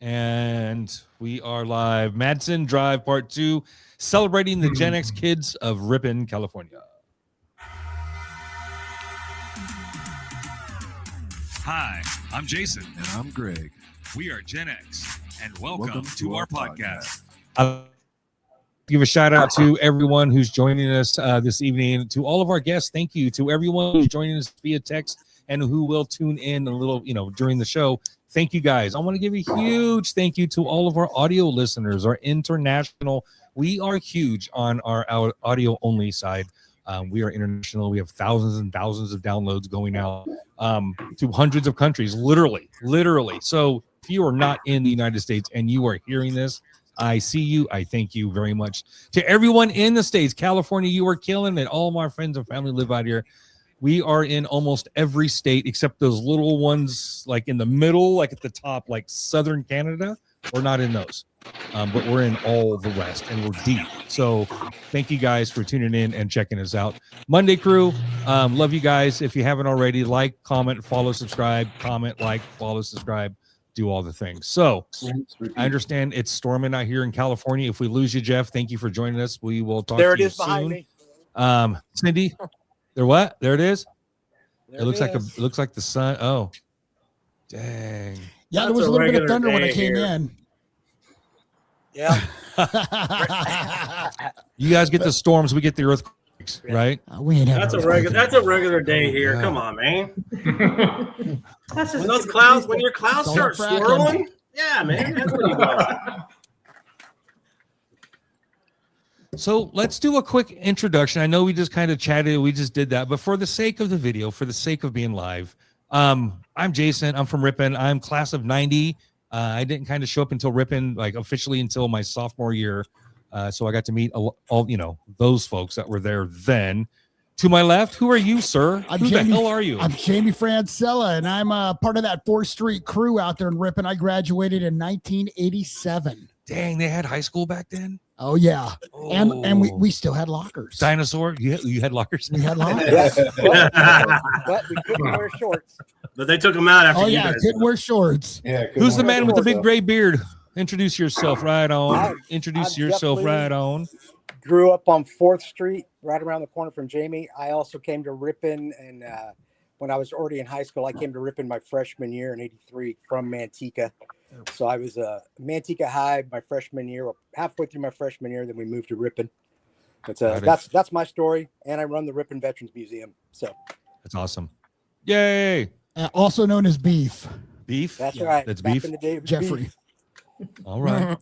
And we are live. Madsen Drive Part 2, celebrating the Gen X kids of Ripon, California. Hi, I'm Jason. And I'm Greg. We are Gen X, and welcome to our podcast. I'll give a shout out to everyone who's joining us this evening. To all of our guests, thank you. To everyone who's joining us via text and who will tune in a little, during the show. Thank you guys. I want to give a huge thank you to all of our audio listeners, our international. We are huge on our audio only side. We are international. We have thousands and thousands of downloads going out to hundreds of countries, literally. So if you are not in the United States and you are hearing this, I see you. I thank you very much. To everyone in the States, California, you are killing it. All of our friends and family live out here. We are in almost every state except those little ones like in the middle, like at the top, like Southern Canada. We're not in those, but we're in all the rest and we're deep. So thank you guys for tuning in and checking us out. Monday crew, love you guys. If you haven't already, like, comment, follow, subscribe, comment, like, follow, subscribe, do all the things. So I understand it's storming out here in California. If we lose you, Jeff, thank you for joining us. We will talk to you soon. There it is behind me. Cindy. There what? There it is. It looks like the sun. Oh, dang. Yeah, there was a little bit of thunder when I came in. Yeah. You guys get the storms, we get the earthquakes, right? We ain't That's a regular day here. Come on, man. When your clouds start swirling, yeah, man. That's what you go. So let's do a quick introduction. I know we just kind of chatted. We just did that. But for the sake of the video, for the sake of being live, I'm Jason. I'm from Ripon. I'm class of 90. I didn't kind of show up until Ripon, like officially until my sophomore year. So I got to meet all those folks that were there then. To my left, who are you, sir? Who the hell are you? I'm Jamie Francella, and I'm part of that 4th Street crew out there in Ripon. I graduated in 1987. Dang, they had high school back then? Oh, yeah. Oh. And we still had lockers. Dinosaur? You had lockers? We had lockers. But we couldn't wear shorts. But they took them out after you guys. Couldn't wear shorts. Yeah, who's the man with the big gray beard? Introduce yourself right on. Right on. Grew up on 4th Street, right around the corner from Jamie. I also came to Ripon, and when I was already in high school, I came to Ripon my freshman year in '83 from Manteca. So I was Manteca High my freshman year, halfway through my freshman year. Then we moved to Ripon. That's my story, and I run the Ripon Veterans Museum. So that's awesome! Yay! Also known as Beef. Beef. That's right. That's Back Beef. in the day, Jeffrey. Beef. All right.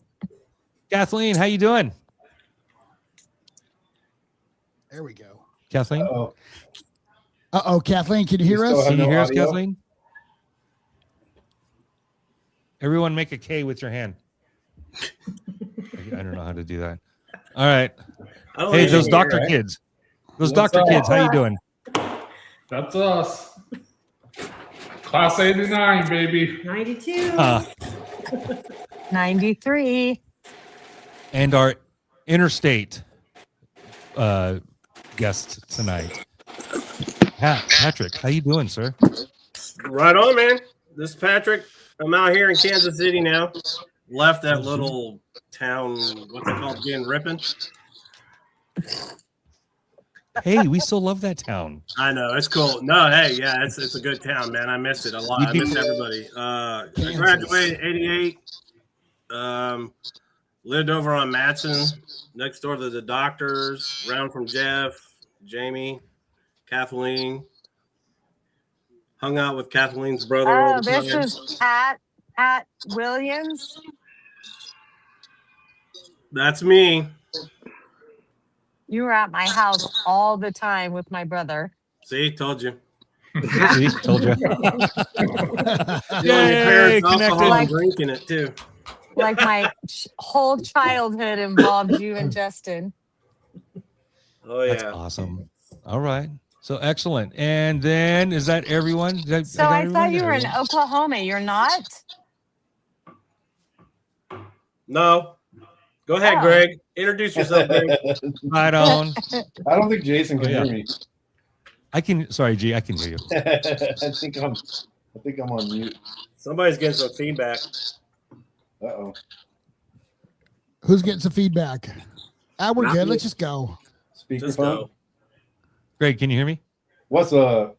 Kathleen, how you doing? There we go. Kathleen. Kathleen, can you hear us? Can you hear us, Kathleen? Everyone make a K with your hand. I don't know how to do that. All right. Hey, those doctor kids. Those doctor kids, how you doing? That's us. Class 89, baby. 92. 93. And our interstate guest tonight. Patrick, how you doing, sir? Right on, man. This is Patrick. I'm out here in Kansas City now. Left that little town, what's it called again, Ripon? Hey, we still love that town. I know, it's cool. No, hey, yeah, it's a good town, man. I miss it a lot. I miss everybody. I graduated in '88. Lived over on Madsen, next door to the doctors, round from Jeff, Jamie, Kathleen. Hung out with Kathleen's brother. Oh, this is Pat Williams. That's me. You were at my house all the time with my brother. See, told you. See, told you. Yay, alcohol drinking it too. Like my whole childhood involved you and Justin. Oh yeah, that's awesome. All right. So excellent. And then is that everyone? I thought you were in Oklahoma. You're not? No. Go ahead, Greg. Introduce yourself, Greg. Right on. I don't think Jason can hear me. I can. Sorry, G. I can hear you. I think I'm on mute. Somebody's getting some feedback. Uh-oh. Who's getting some feedback? We're Not good. me. Let's just go. Speakerphone. Greg, can you hear me? What's up?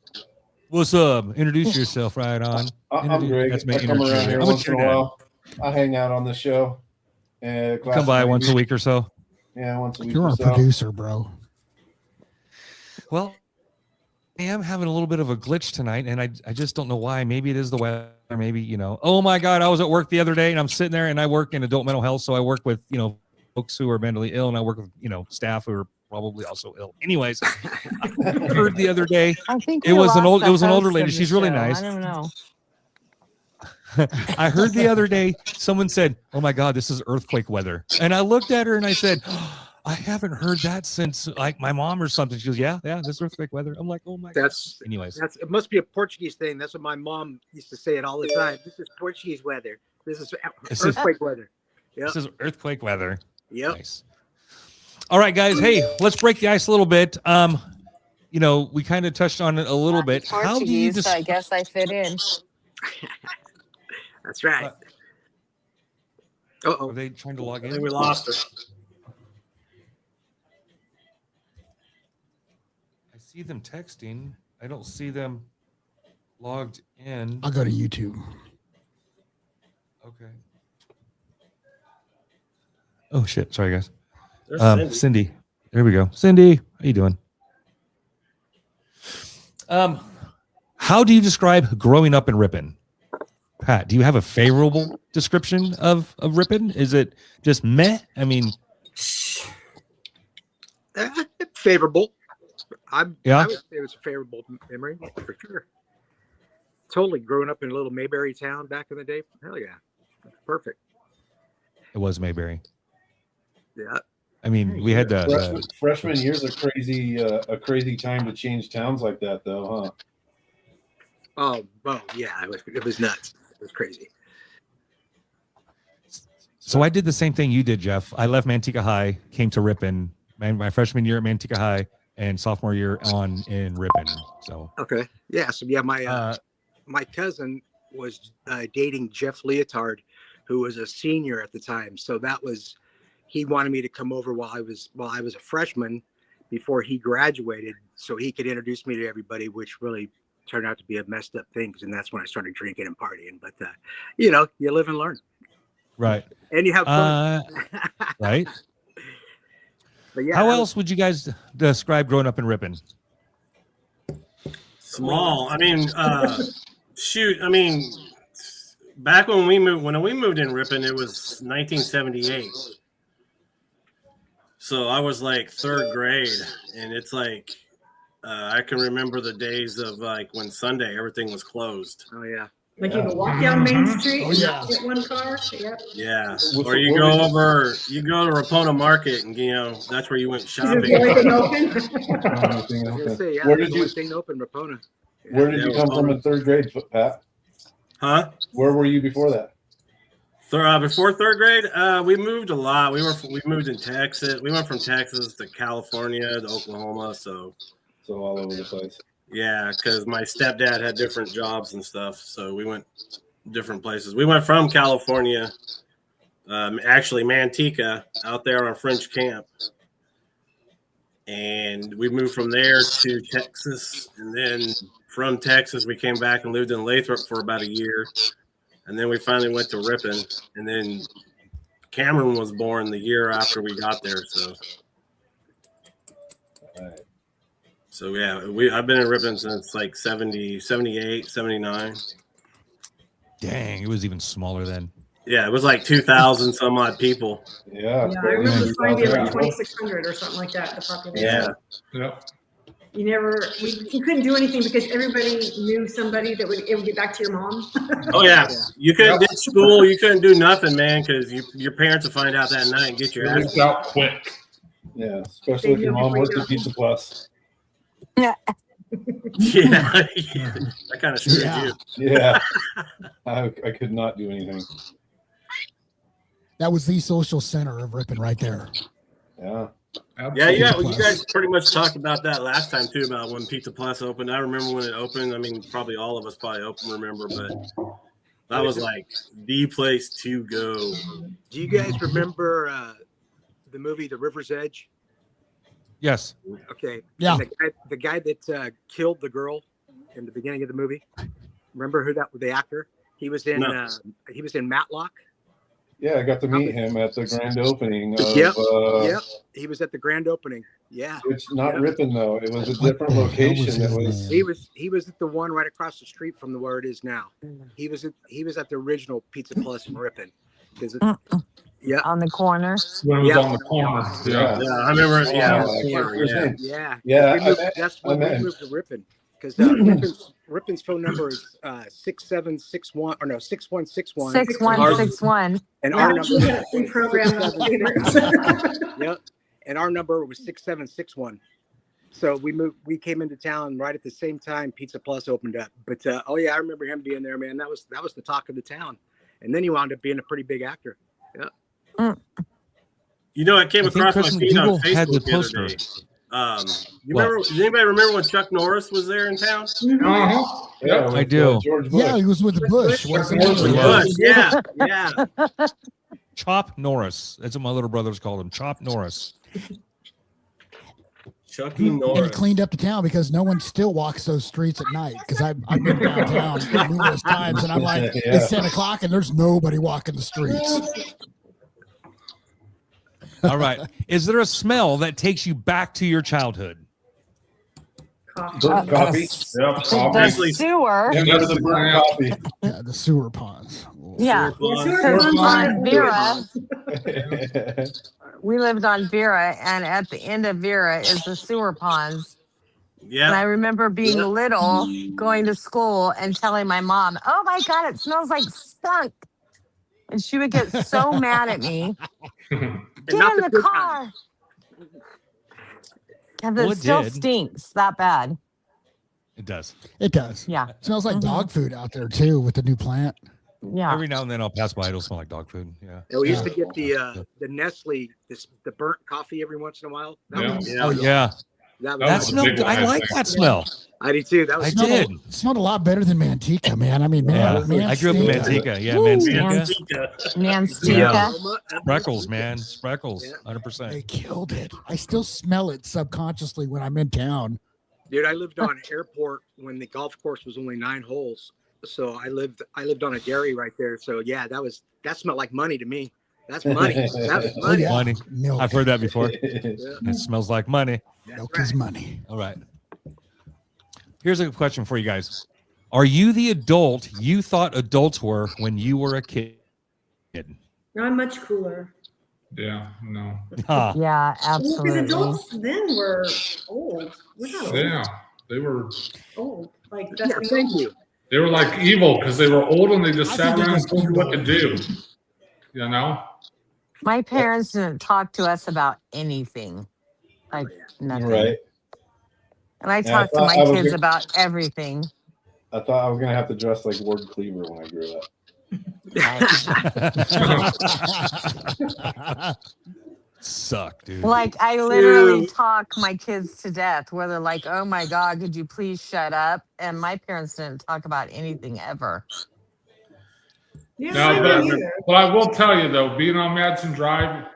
What's up? Introduce yourself right on. I'm Greg. That's me. I come around here I'm once in a dad. while. I hang out on the show. And You come by once a week or so. Yeah, once a week You're or our so. producer, bro. Well, I am having a little bit of a glitch tonight, and I just don't know why. Maybe it is the weather. Maybe, oh my God, I was at work the other day, and I'm sitting there, and I work in adult mental health. So I work with, folks who are mentally ill, and I work with, staff who are probably also ill. Anyways, I heard the other day, I think it we was an lost the older host lady. of the She's really show. nice. I don't know. I heard the other day, someone said, "Oh my God, this is earthquake weather." And I looked at her and I said, I haven't heard that since like my mom or something. She goes, yeah, this earthquake weather. I'm like, oh my God. Anyways. It must be a Portuguese thing. That's what my mom used to say it all the time. This is Portuguese weather. This is earthquake weather. Yep. This is earthquake weather. Yep. Nice. All right, guys. Hey, let's break the ice a little bit. We kind of touched on it a little bit. How do you so I guess I fit in. That's right. Are they trying to log in? I think we lost her. I see them texting. I don't see them logged in. I'll go to YouTube. Okay. Oh shit! Sorry, guys. There's Cindy. There we go. Cindy, how you doing? How do you describe growing up in Ripon? Pat, do you have a favorable description of Ripon? Is it just meh? I mean, favorable. I would say it was a favorable memory for sure. Totally growing up in a little Mayberry town back in the day. Hell yeah, perfect. It was Mayberry. Yeah. I mean, we had the freshman year's a crazy time to change towns like that, though, huh? Oh, well, yeah, it was nuts. It was crazy. So I did the same thing you did, Jeff. I left Manteca High, came to Ripon, my freshman year at Manteca High, and sophomore year in Ripon. So okay, yeah. So yeah, my cousin was dating Jeff Leotard, who was a senior at the time. So he wanted me to come over while I was a freshman before he graduated, so he could introduce me to everybody, which really turned out to be a messed up thing. And that's when I started drinking and partying. But you live and learn, right? And you have fun, right? But yeah, how else would you guys describe growing up in Ripon? Small. I mean, shoot. I mean, back when we moved in Ripon, it was 1978. So I was like third grade, and it's like I can remember the days of like when Sunday everything was closed. Oh yeah. Like you can walk down Main Street and yeah. get one car. Yep. Yeah. Or you go to Ripon Market, and that's where you went Is shopping. the only thing open? I was gonna say, yeah, Where there's did the you only thing open, Rapona. Yeah. Where did you come from in third grade, Pat? Huh? Where were you before that? Before third grade, we moved a lot. We moved in Texas. We went from Texas to California to Oklahoma. So all over the place. Yeah, because my stepdad had different jobs and stuff, so we went different places. We went from California, actually Manteca, out there on French Camp, and we moved from there to Texas, and then from Texas we came back and lived in Lathrop for about a year, and then we finally went to Ripon, and then Cameron was born the year after we got there, so. All right. So yeah, I've been in Ripon since like 70, 78, 79. Dang, it was even smaller then. Yeah, it was like 2,000 some odd people. Yeah. Yeah, I remember finding like 2,600 or something like that. The population. Yeah. Yep. You couldn't do anything because everybody knew somebody that would get back to your mom. Oh yeah, you couldn't do school. You couldn't do nothing, man, because your parents would find out that night and get your ass. It's out quick. Yeah, especially if your mom worked at Pizza Plus. Yeah. Yeah, that kind of screwed you. Yeah, I could not do anything. That was the social center of Ripon right there. Yeah. Yeah, you guys pretty much talked about that last time too, about when Pizza Plus opened. I remember when it opened. I mean, probably all of us remember, but That was like the place to go. Do you guys remember the movie The River's Edge? Yes. Okay. Yeah. The guy that killed the girl in the beginning of the movie. Remember who the actor? He was in Matlock. Yeah, I got to meet him at the grand opening. Of, Yep. He was at the grand opening. Yeah. It's not Ripon though. It was a different location. It was. He was at the one right across the street from where it is now. He was at the original Pizza Plus in Ripon. Yeah. On the corner. When it was on the corner. Yeah. I remember. That's when we moved to Ripon. Because Ripon's phone number is 6761 or no 6161 6161. and our number Yep. And our number was 6761. So we came into town right at the same time Pizza Plus opened up. But I remember him being there, man. That was the talk of the town. And then he wound up being a pretty big actor. Yeah. You know, I came across my feed on Facebook had the the other poster. day. Does anybody remember when Chuck Norris was there in town? Uh-huh. Yeah, I do. George Bush. Yeah, he was with the Bush. wasn't he? Bush, yeah. Chop Norris. That's what my little brothers called him. Chop Norris. Chucky And he Norris. cleaned up the town because no one still walks those streets at night. Because I've been downtown numerous times, and I'm like, it's 10 o'clock, and there's nobody walking the streets. All right. Is there a smell that takes you back to your childhood? Burnt coffee. Yep. The sewer. Yeah, go to the burnt coffee. Yeah, the sewer ponds. Yeah. Because on Vera, we lived on Vera, and at the end of Vera is the sewer ponds. And I Yeah. remember being little, going to school and telling my mom, "Oh my God, it smells like skunk." And she would get so mad at me. Get not in the the good car. And Well, it it still did. stinks that bad. It does. It does. Yeah. It smells like Mhm. dog food out there too with the new plant. Yeah. Every now and then I'll pass by. It'll smell like dog food. Yeah. We used to get the Nestle, the burnt coffee every once in a while. Yeah. Yeah. Oh, yeah. That That That was a smelled big good. one, I I like think. that smell. I do too. That was I Smelled did. smelled a lot better than Manteca, man. I mean, man, I grew up in Manteca. Manteca. Yeah, Woo. Manteca. Manstika. Spreckles, man. Spreckles. Yeah. 100%. They killed it. I still smell it subconsciously when I'm in town. Dude, I lived on Airport when the golf course was only 9 holes. So I lived on a dairy right there. So yeah, that smelled like money to me. That's money. That was Oh, money. yeah. Money. Milk. I've heard that before. Yeah, It smells like money. that's Milk right. is money. All right. Here's a question for you guys. Are you the adult you thought adults were when you were a kid? I'm much cooler. Yeah, no. Huh. Yeah, Well, because absolutely. adults then were old. We're not old. Yeah. They were Like Yeah, that's thank you. they were like evil because they were old and they just I sat think around it and told you was what to do. You know? My parents didn't talk to us about anything. Like nothing. Right. And I Yeah, I talked to thought my I was kids gonna- about everything. I thought I was gonna have to dress like Ward Cleaver when I grew up. Suck, dude. Like I literally talk my kids to death where they're like, "Oh my God, could you please shut up?" And my parents didn't talk about anything ever. yeah, No, I didn't either. but I will tell you though, being on Madsen Drive,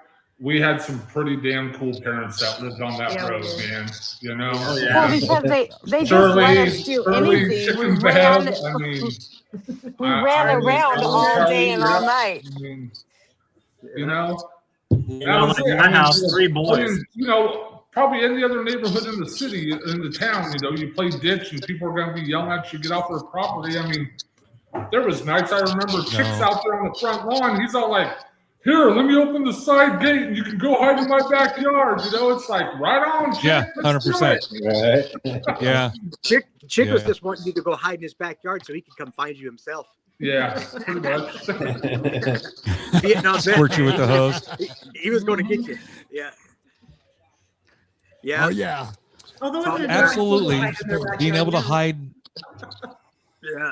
we had some pretty damn cool parents that lived on that Yeah, we road, did. man. You know? Oh, Well, yeah. because they just let us do anything. We chicken ran, bed. I mean, we ran around all day and all night. I mean, you know, You know, like my house, 3 boys. You know, probably any other neighborhood in the city, in the town, you know, you play ditch and people are going to be yelling at you, get off their property. I mean, there was nights I remember chicks out there on the front lawn. He's all like, "Here, let me open the side gate and you can go hide in my backyard." You know, it's like, right on, chick. Yeah, Let's do 100%. it. Right. Yeah. Chick was Yeah. just wanting you to go hide in his backyard so he could come find you himself. Yeah, pretty much. Vietnam vet. Squirt you with the hose. He was going to get you. Yeah. Yeah. Oh yeah. Although as an adult, Absolutely. I hide in their Being able to backyard. hide. Yeah.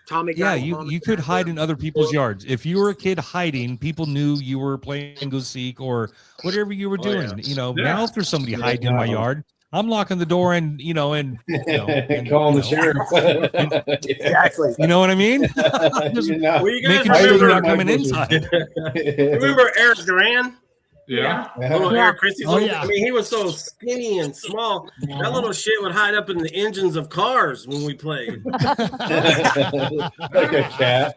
Tommy Yeah, got home. you could hide in other people's yards. If you were a kid hiding, people knew you were playing go seek or whatever you were Oh, doing. yeah. You know, Yeah. now if there's somebody Yeah, hiding in my no. yard, I'm locking the door and and calling the sheriff. Exactly. You know what I mean? Just Well, you guys making sure you're remember, not coming inside. remember Eric Duran? Yeah. Little Yeah. Eric Christie's Oh, little- yeah. I mean, he was so skinny and small. That little shit would hide up in the engines of cars when we played. Like a cat.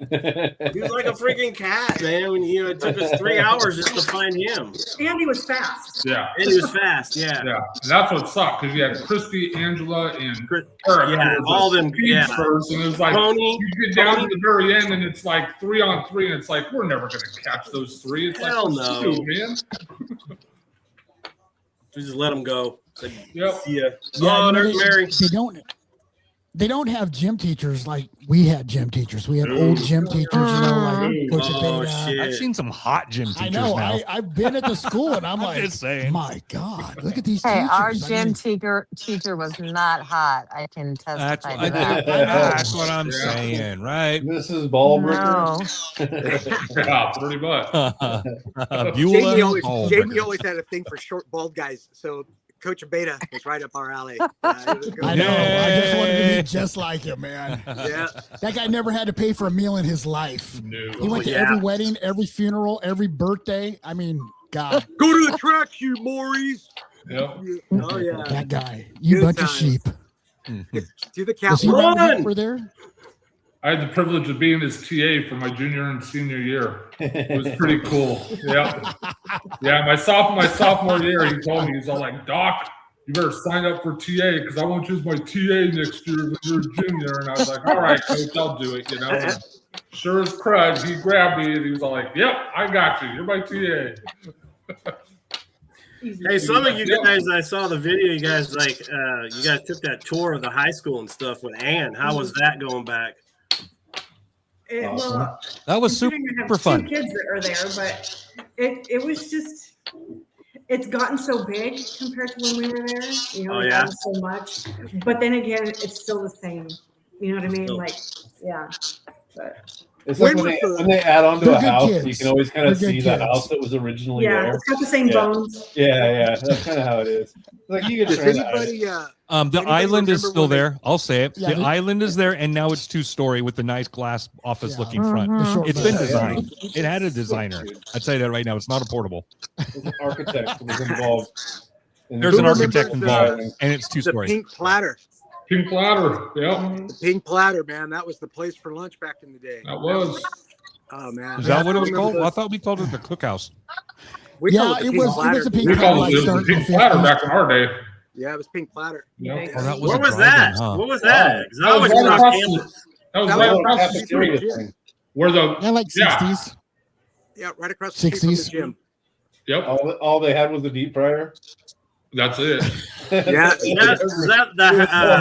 He was like a freaking cat, man. When it took us 3 hours just to find him. And he was fast. Yeah. And he was fast, yeah. Yeah. And that's what sucked because you had Christy, Angela, and Eric. Yeah, all them, yeah. Speedsters, and it was like Tony, you get down to the very end, and it's like 3-on-3, and it's like we're never going to catch those three. It's Hell like no. shoot, man. we just let him go. Said, Yep. see ya. Yeah, Oh, there's Mary. They don't have gym teachers like we had gym teachers. We had old gym teachers, like Coach Oh, Abeda. shit. I've seen some hot gym teachers I know. now. I've been at the school and I'm I'm like, just saying. my God, look at these Hey, teachers. our I gym mean, teacher was not hot. I can That's, testify to that. that's what I'm Yeah. saying, right? Mrs. Ballbreaker. No. Yeah, pretty much. Jamie Beulah. Oh, Jamie always had a thing for short, bald guys. So Coach Abeda was right up our alley. It was good. I know. I just wanted to Yay. be just like him, man. Yeah. That guy never had to pay for a meal in his life. He No. went to Yeah. every wedding, every funeral, every birthday. I mean, God, Go to the track, you Maurice. Yep. Oh yeah. that guy. You Good bunch of times. sheep. Do the Was he count. running Run! over there? I had the privilege of being his TA for my junior and senior year. It was pretty cool. Yeah. Yeah, my sophomore year, he told me, he's all like, Doc, you better sign up for TA because I won't use my TA next year when you're a junior. And I was like, all right, Coach, I'll do it, And sure as crud, he grabbed me and he was all like, yep, I got you. You're my TA. Hey, some of you guys, I saw the video. You guys you guys took that tour of the high school and stuff with Ann. How was that going back? Well, That was considering I have super fun. 2 kids that are there, but it was just, it's gotten so big compared to when we were there. Oh, We've yeah? done so much. But then again, it's still the same. You know what I mean? Still. Like, yeah. But It's like when they add on to They're a good house, kids. you can always kind of They're see good the kids. house that was originally yeah, there. it's got the same Yeah. bones. Yeah, that's kind of how it is. Like you Does can try that. anybody? The Anybody island is remember still when they- there. I'll say it. Yeah, The they- island is there, and now it's 2-story with the nice glass office looking front. The short It's been bus. designed. It had a designer. I'd say that right now. It's not a portable. There's an architect was involved. in There's an the- architect remembers, involved, and it's The 2-story. pink platter. Pink platter. Yep. The pink platter, man. That was the place for lunch back in the day. That was. Oh man. Is that what it was Remember called? I those- thought we called it the cookhouse. We Yeah, called it the pink was platter. a pink We platter. called Like it the starting pink in platter 50s. back in our day. Yeah, it was pink platter. Yep. Oh, that What a was drive-in, that? huh? What was that? 'Cause I always right went off across campus. That was That right was across the cafeteria street. thing. Where the Yeah, like Yeah. 60s. Yeah, right across the street from the 60s. gym. Yep, All they had was the deep fryer. that's it. Yeah.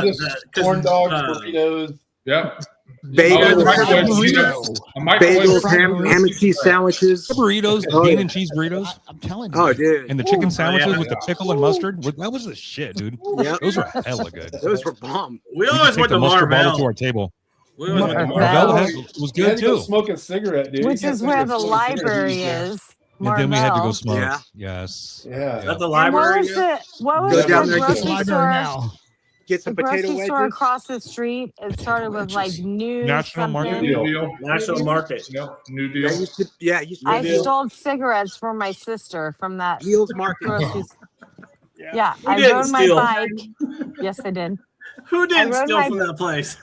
Just corn dogs, burritos. Yep. Bagels, Oh, microwave Burrito. A microwave. bagels, fried ham burritos. and cheese sandwiches. The burritos, Oh, bean yeah. and cheese burritos, I'm telling you. Oh, dude. and the chicken sandwiches yeah. with the pickle and mustard. That was the shit, dude. Yep. Those were hella good. Those were bomb. We We always could take went the to mustard bottle to Marvell. our table. We always went to Marvell. Marvell. Marvell was You had good to go too. smoke a cigarette, dude. Which You is can't where smoke the a cigarette. library Yeah. is. And then we had to go Marvell. smoke. Yeah. Yes. Yeah. Is that the And library? what was the what was Go the down there and get It's grocery library store? now. Get The some potato grocery store wedges. across the street. It started with like new National Market something. New Deal. National Market. Yep. New Yeah, Deal. used to, yeah, used to I be stole cigarettes from my sister from that Heels Market. grocery. Yeah, Who I didn't rode my steal? bike. Yes, I did. Who didn't rode steal my- from that place?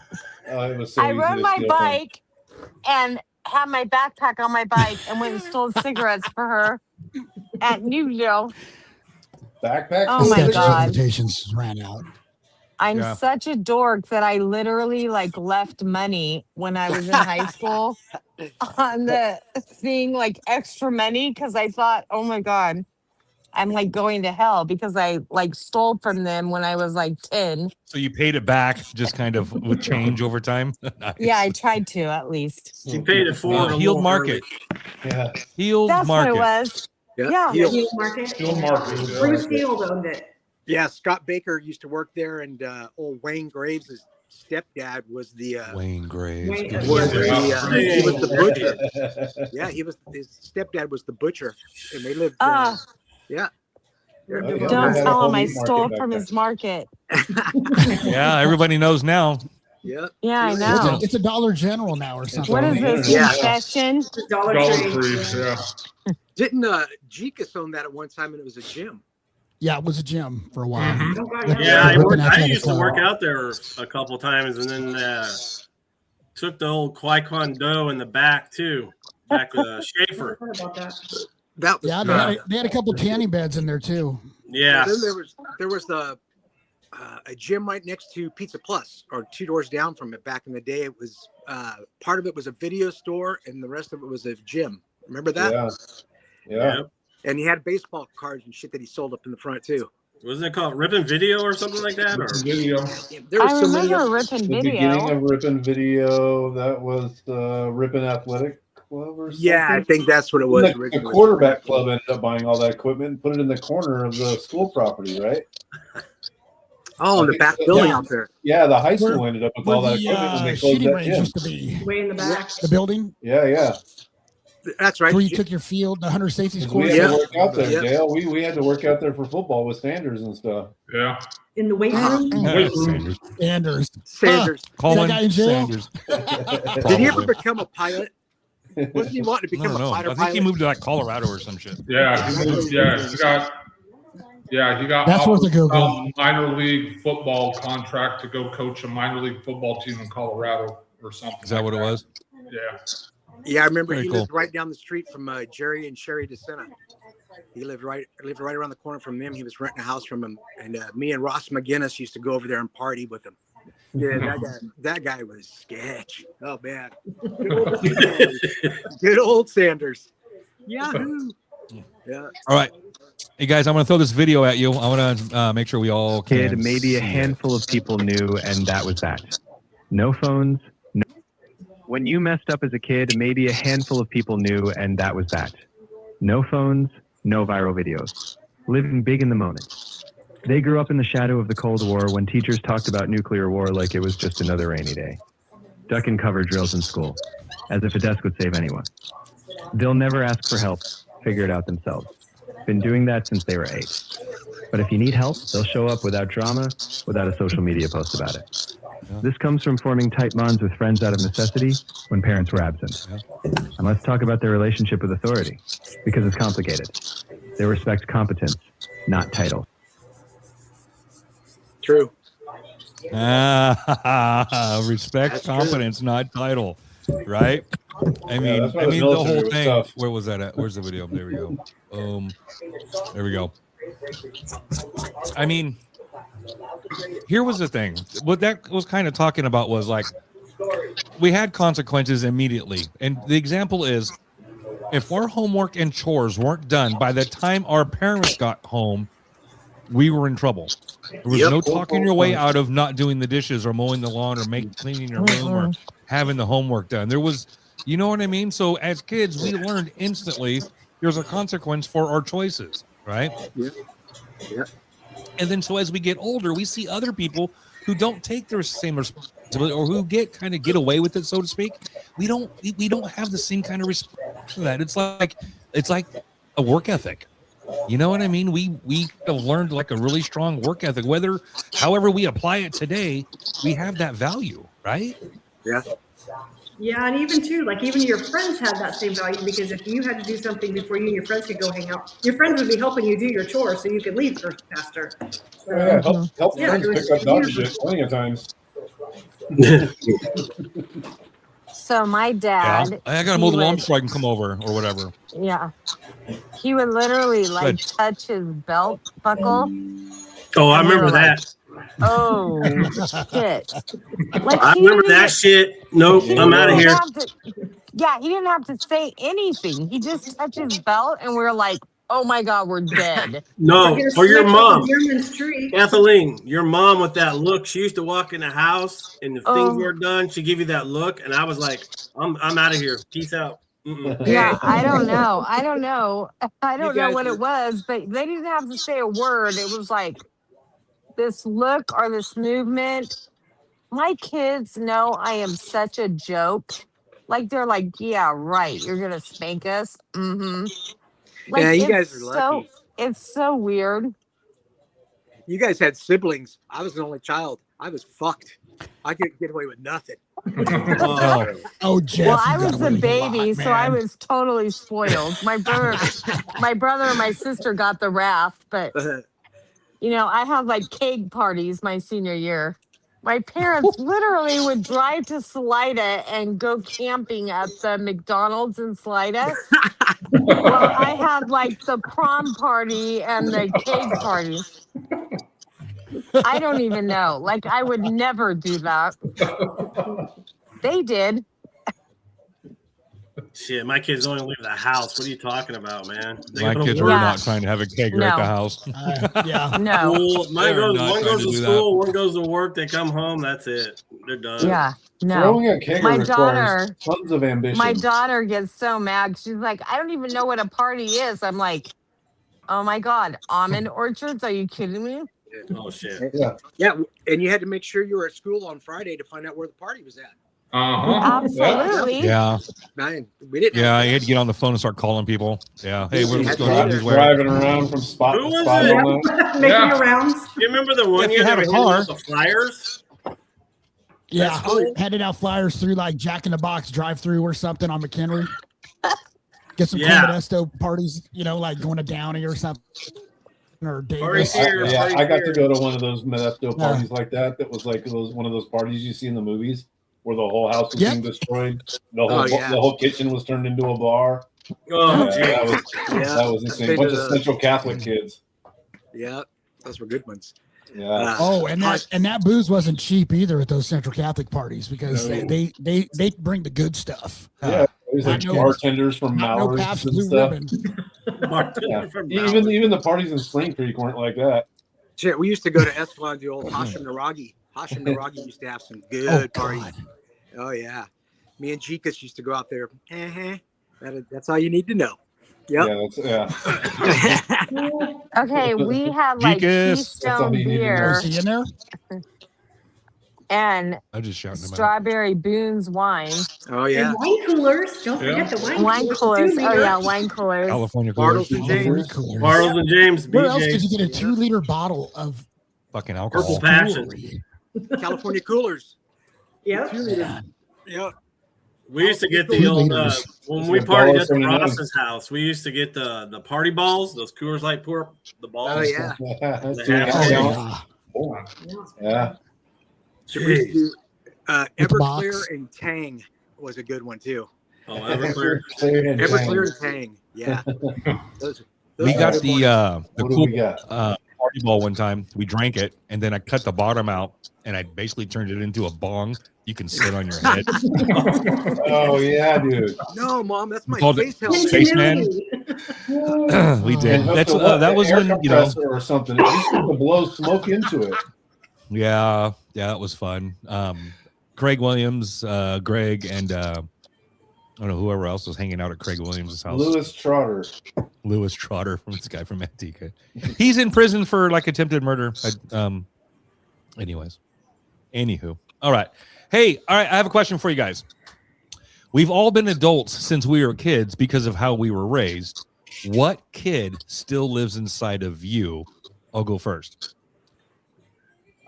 Oh, it was so I easy rode to my steal from. bike and had my backpack on my bike and went and stole cigarettes for her at New Deal. Backpack. Oh The my statute of God. limitations ran out. I'm Yeah. such a dork that I literally like left money when I was in high school on the thing, like extra money, because I thought, oh my God, I'm like going to hell because I like stole from them when I was like 10. So you paid it back, just kind of with change over time. Nice. Yeah, I tried to at least. You paid it forward. a Healed little Market. Yeah. Healed That's Market. what it was. Yeah. Heels. Field Market. Field Market. yeah. Bruce Field owned it. Yeah, Scott Baker used to work there, and old Wayne Graves' stepdad was the Wayne Graves. Wayne- Good was shit. he was the butcher. Yeah, he was his stepdad was the butcher, and they lived. Ah. Yeah, You're Oh, yeah, devoted. they Don't had a tell whole him I meat market stole back from then. his market. Yeah, everybody knows now. Yep. Yeah, I Too late. know. It's a Dollar General now or It's something. What on is the this, internet. confession? The Dollar Dollar Tree. Tree, yeah. Didn't Jekus own that at one time, and it was a gym? Yeah, it was a gym for a while. Mhm. Oh, God, Like, Yeah, the I, Ripon I Athletic used to Club. work out there a couple times, and then took the old Qui-Gon Dough in the back too. Back with I Schaefer. forgot about that. That was Yeah, they had a couple tanning beds in there too. Yeah. Then there was the a gym right next to Pizza Plus, or 2 doors down from it. Back in the day, it was part of it was a video store, and the rest of it was a gym. Remember that? Yeah. Yeah. Yep. And he had baseball cards and shit that he sold up in the front too. Wasn't it called Ripon Video or something like that? Or? Video. There was I so many. remember Ripon The beginning Video. of Ripon Video, that was Ripon Athletic Club or something. Yeah, I think that's what it was The originally. quarterback club ended up buying all that equipment and put it in the corner of the school property, right? Oh, in the back building out there. Yeah, the high school ended up with all Where that the equipment when they closed shooting that range gym. used to be. Way in the back. The building Yeah, yeah. That's right. where you took your field, the Hunter Safety 'Cause School. we had Yeah. to work out there, Yeah. Dale. We had to work out there for football with Sanders and stuff. Yeah. In the weight room. Sanders. Sanders. Sanders. Colin guy in jail? Sanders. Did he ever become a pilot? Wasn't he wanting to I become don't a know. fighter I think he pilot? moved to like Colorado or some shit. Yeah, he moved. He got That's worth a offered Google. a minor league football contract to go coach a minor league football team in Colorado or something. Is that what it was? Yeah. Yeah, I remember Very he cool. lived right down the street from Jerry and Sherry DeSena. He lived right around the corner from them. He was renting a house from him, and me and Ross McGinnis used to go over there and party with him. Yeah, that guy was sketch. Oh man, good old Sanders. Yahoo! Yeah. All right. Hey guys, I'm gonna throw this video at you. I want to make sure we all can Kid, maybe a see it. handful of people knew, and that was that. No phones. No. When you messed up as a kid, maybe a handful of people knew, and that was that. No phones, no viral videos. Living big in the moment. They grew up in the shadow of the Cold War when teachers talked about nuclear war like it was just another rainy day. Duck and cover drills in school, as if a desk would save anyone. They'll never ask for help, figure it out themselves. Been doing that since they were 8. But if you need help, they'll show up without drama, without a social media post about it. This comes from forming tight bonds with friends out of necessity when parents were absent. And let's talk about their relationship with authority, because it's complicated. They respect competence, not title. True. Respect, That's true. competence, not title. Right? I mean, that's why I the mean the military whole was thing. tough. Where was that at? Where's the video? There we go. There we go. I mean, here was the thing. What that was kind of talking about was like we had consequences immediately. And the example is if our homework and chores weren't done by the time our parents got home, we were in trouble. There was Yep. no talking your way out of not doing the dishes or mowing the lawn or cleaning your room or having the homework done. There was, you know what I mean? So as kids, we learned instantly there's a consequence for our choices, right? Yeah. Yeah. And then so as we get older, we see other people who don't take their same responsibility or who get away with it, so to speak. We don't have the same kind of respect for that. It's like a work ethic. You know what I mean? We have learned like a really strong work ethic. However we apply it today, we have that value, right? Yeah. Yeah, and even too, like even your friends had that same value because if you had to do something before you and your friends could go hang out, your friends would be helping you do your chores so you could leave faster. So, Yeah, help Yeah, friends it was pick up dog beautiful. shit plenty of times. So my Yeah. dad, I gotta he mow the lawn would- before I can come over or whatever. yeah, he would literally like Good. touch his belt buckle. Oh, I And we remember were like, that. Oh shit! Like I he remember didn't that even- shit. Nope, he I'm didn't out of even here. have to- yeah, he didn't have to say anything. He just touched his belt, and we were like, "Oh my god, we're dead." No, You're for your switching the mom. German's tree. Kathleen, your mom with that look, she used to walk in the house and if Oh. things were done, she'd give you that look. And I was like, I'm out of here. Peace out. Mm-mm. Yeah, I don't know. I don't know guys what were- it was, but they didn't have to say a word. It was like this look or this movement. My kids know I am such a joke. Like they're like, yeah, right. You're gonna spank us. Mm-hmm. Like, Yeah, you it's guys are lucky. It's so weird. You guys had siblings. I was the only child. I was fucked. I couldn't get away with nothing. Oh, Jeff. Well, I you got was away the with a lot, baby, so I man. was totally spoiled. My brother and my sister got the raft, but I had like keg parties my senior year. My parents literally would drive to Salida and go camping at the McDonald's in Salida. Well, I had like the prom party and the keg parties. I don't even know. Like, I would never do that. They did. Shit, my kids don't even leave the house. What are you talking about, man? They My go to kids are work. not trying to have a keg right at the house. Yeah. No. School. They're One not goes trying to to do school, one goes to work. They come home. That's it. They're done. Yeah. No. Throwing a kegger My requires daughter, tons of ambition. my daughter gets so mad. She's like, I don't even know what a party is. I'm like, oh my God, almond orchards? Are you kidding me? Oh shit. Yeah, and you had to make sure you were at school on Friday to find out where the party was at. Absolutely. Yeah. Man, we didn't. Yeah, have you had to get on the phone and start calling people. Yeah. Hey, You what's had going to on? be Who's there. where? Driving around from spot Who to was spot. it? on that. Making your rounds. You remember the one If year you had they a were handing car. out the flyers? Yeah. cool. Handing out flyers through like Jack in the Box drive-through or something on McHenry. Get some Yeah. Club Modesto parties, like going to Downey or something. Or Parties Davis. here, parties I got here. to go to one of those Modesto parties like that. That was like one of those parties you see in the movies where the whole house was being destroyed. The whole kitchen was turned into a bar. Oh, Yeah, geez. that was insane. A bunch of Central Catholic kids. Yeah, those were good ones. Yeah. And that booze wasn't cheap either at those Central Catholic parties because they bring the good stuff. Yeah, there's like Not no- bartenders from not no Mallory's Pabst and Blue stuff. Ribbon. Yeah. From Even the parties in Spring Creek weren't like that. Shit, we used to go to Escalon, the old Hashem Naragi. Hashem Naragi used to have some good parties. God. Oh yeah, me and Jikas used to go out there. That's all you need to know. Yep. Okay, we had like Geekus. Keystone you need to know. beer Was he in there? and I'm just shouting them out. Strawberry Boone's wine. Oh yeah. And wine coolers. Don't forget the Wine coolers. Oh, 2-liter. yeah, wine coolers. California Bartles coolers. and James. Coolers. Bartles and James, Where else could BJ's. you get a 2-liter bottle of Fucking Purple alcohol. Passion. brewery? California coolers. Yep. Yep. We used to get the 2 old liters. when we It's partied at the $1.79. Ross's house. We used to get the party balls, those Coors Light pour the balls. Oh yeah. Oh, yeah. Yeah. So we used to do, With the Everclear box. and Tang was a good one too. Oh, Everclear. Everclear and Tang. Yeah. Those We are got good the ones. the What do cool we got? party ball one time. We drank it and then I cut the bottom out and I basically turned it into a bong you can sit on your head. Oh yeah, dude. No, Mom, that's my Called it space helmet. Spaceman. Ingenuity. We did. And hooked That's to what, that the was air when compressor or something. It used to blow smoke into it. Yeah, that was fun. Craig Williams, Greg, and I don't know whoever else was hanging out at Craig Williams' house. Lewis Trotter. Lewis Trotter from this guy from Antica. He's in prison for like attempted murder. Anywho. All right. Hey, all right. I have a question for you guys. We've all been adults since we were kids because of how we were raised. What kid still lives inside of you? I'll go first.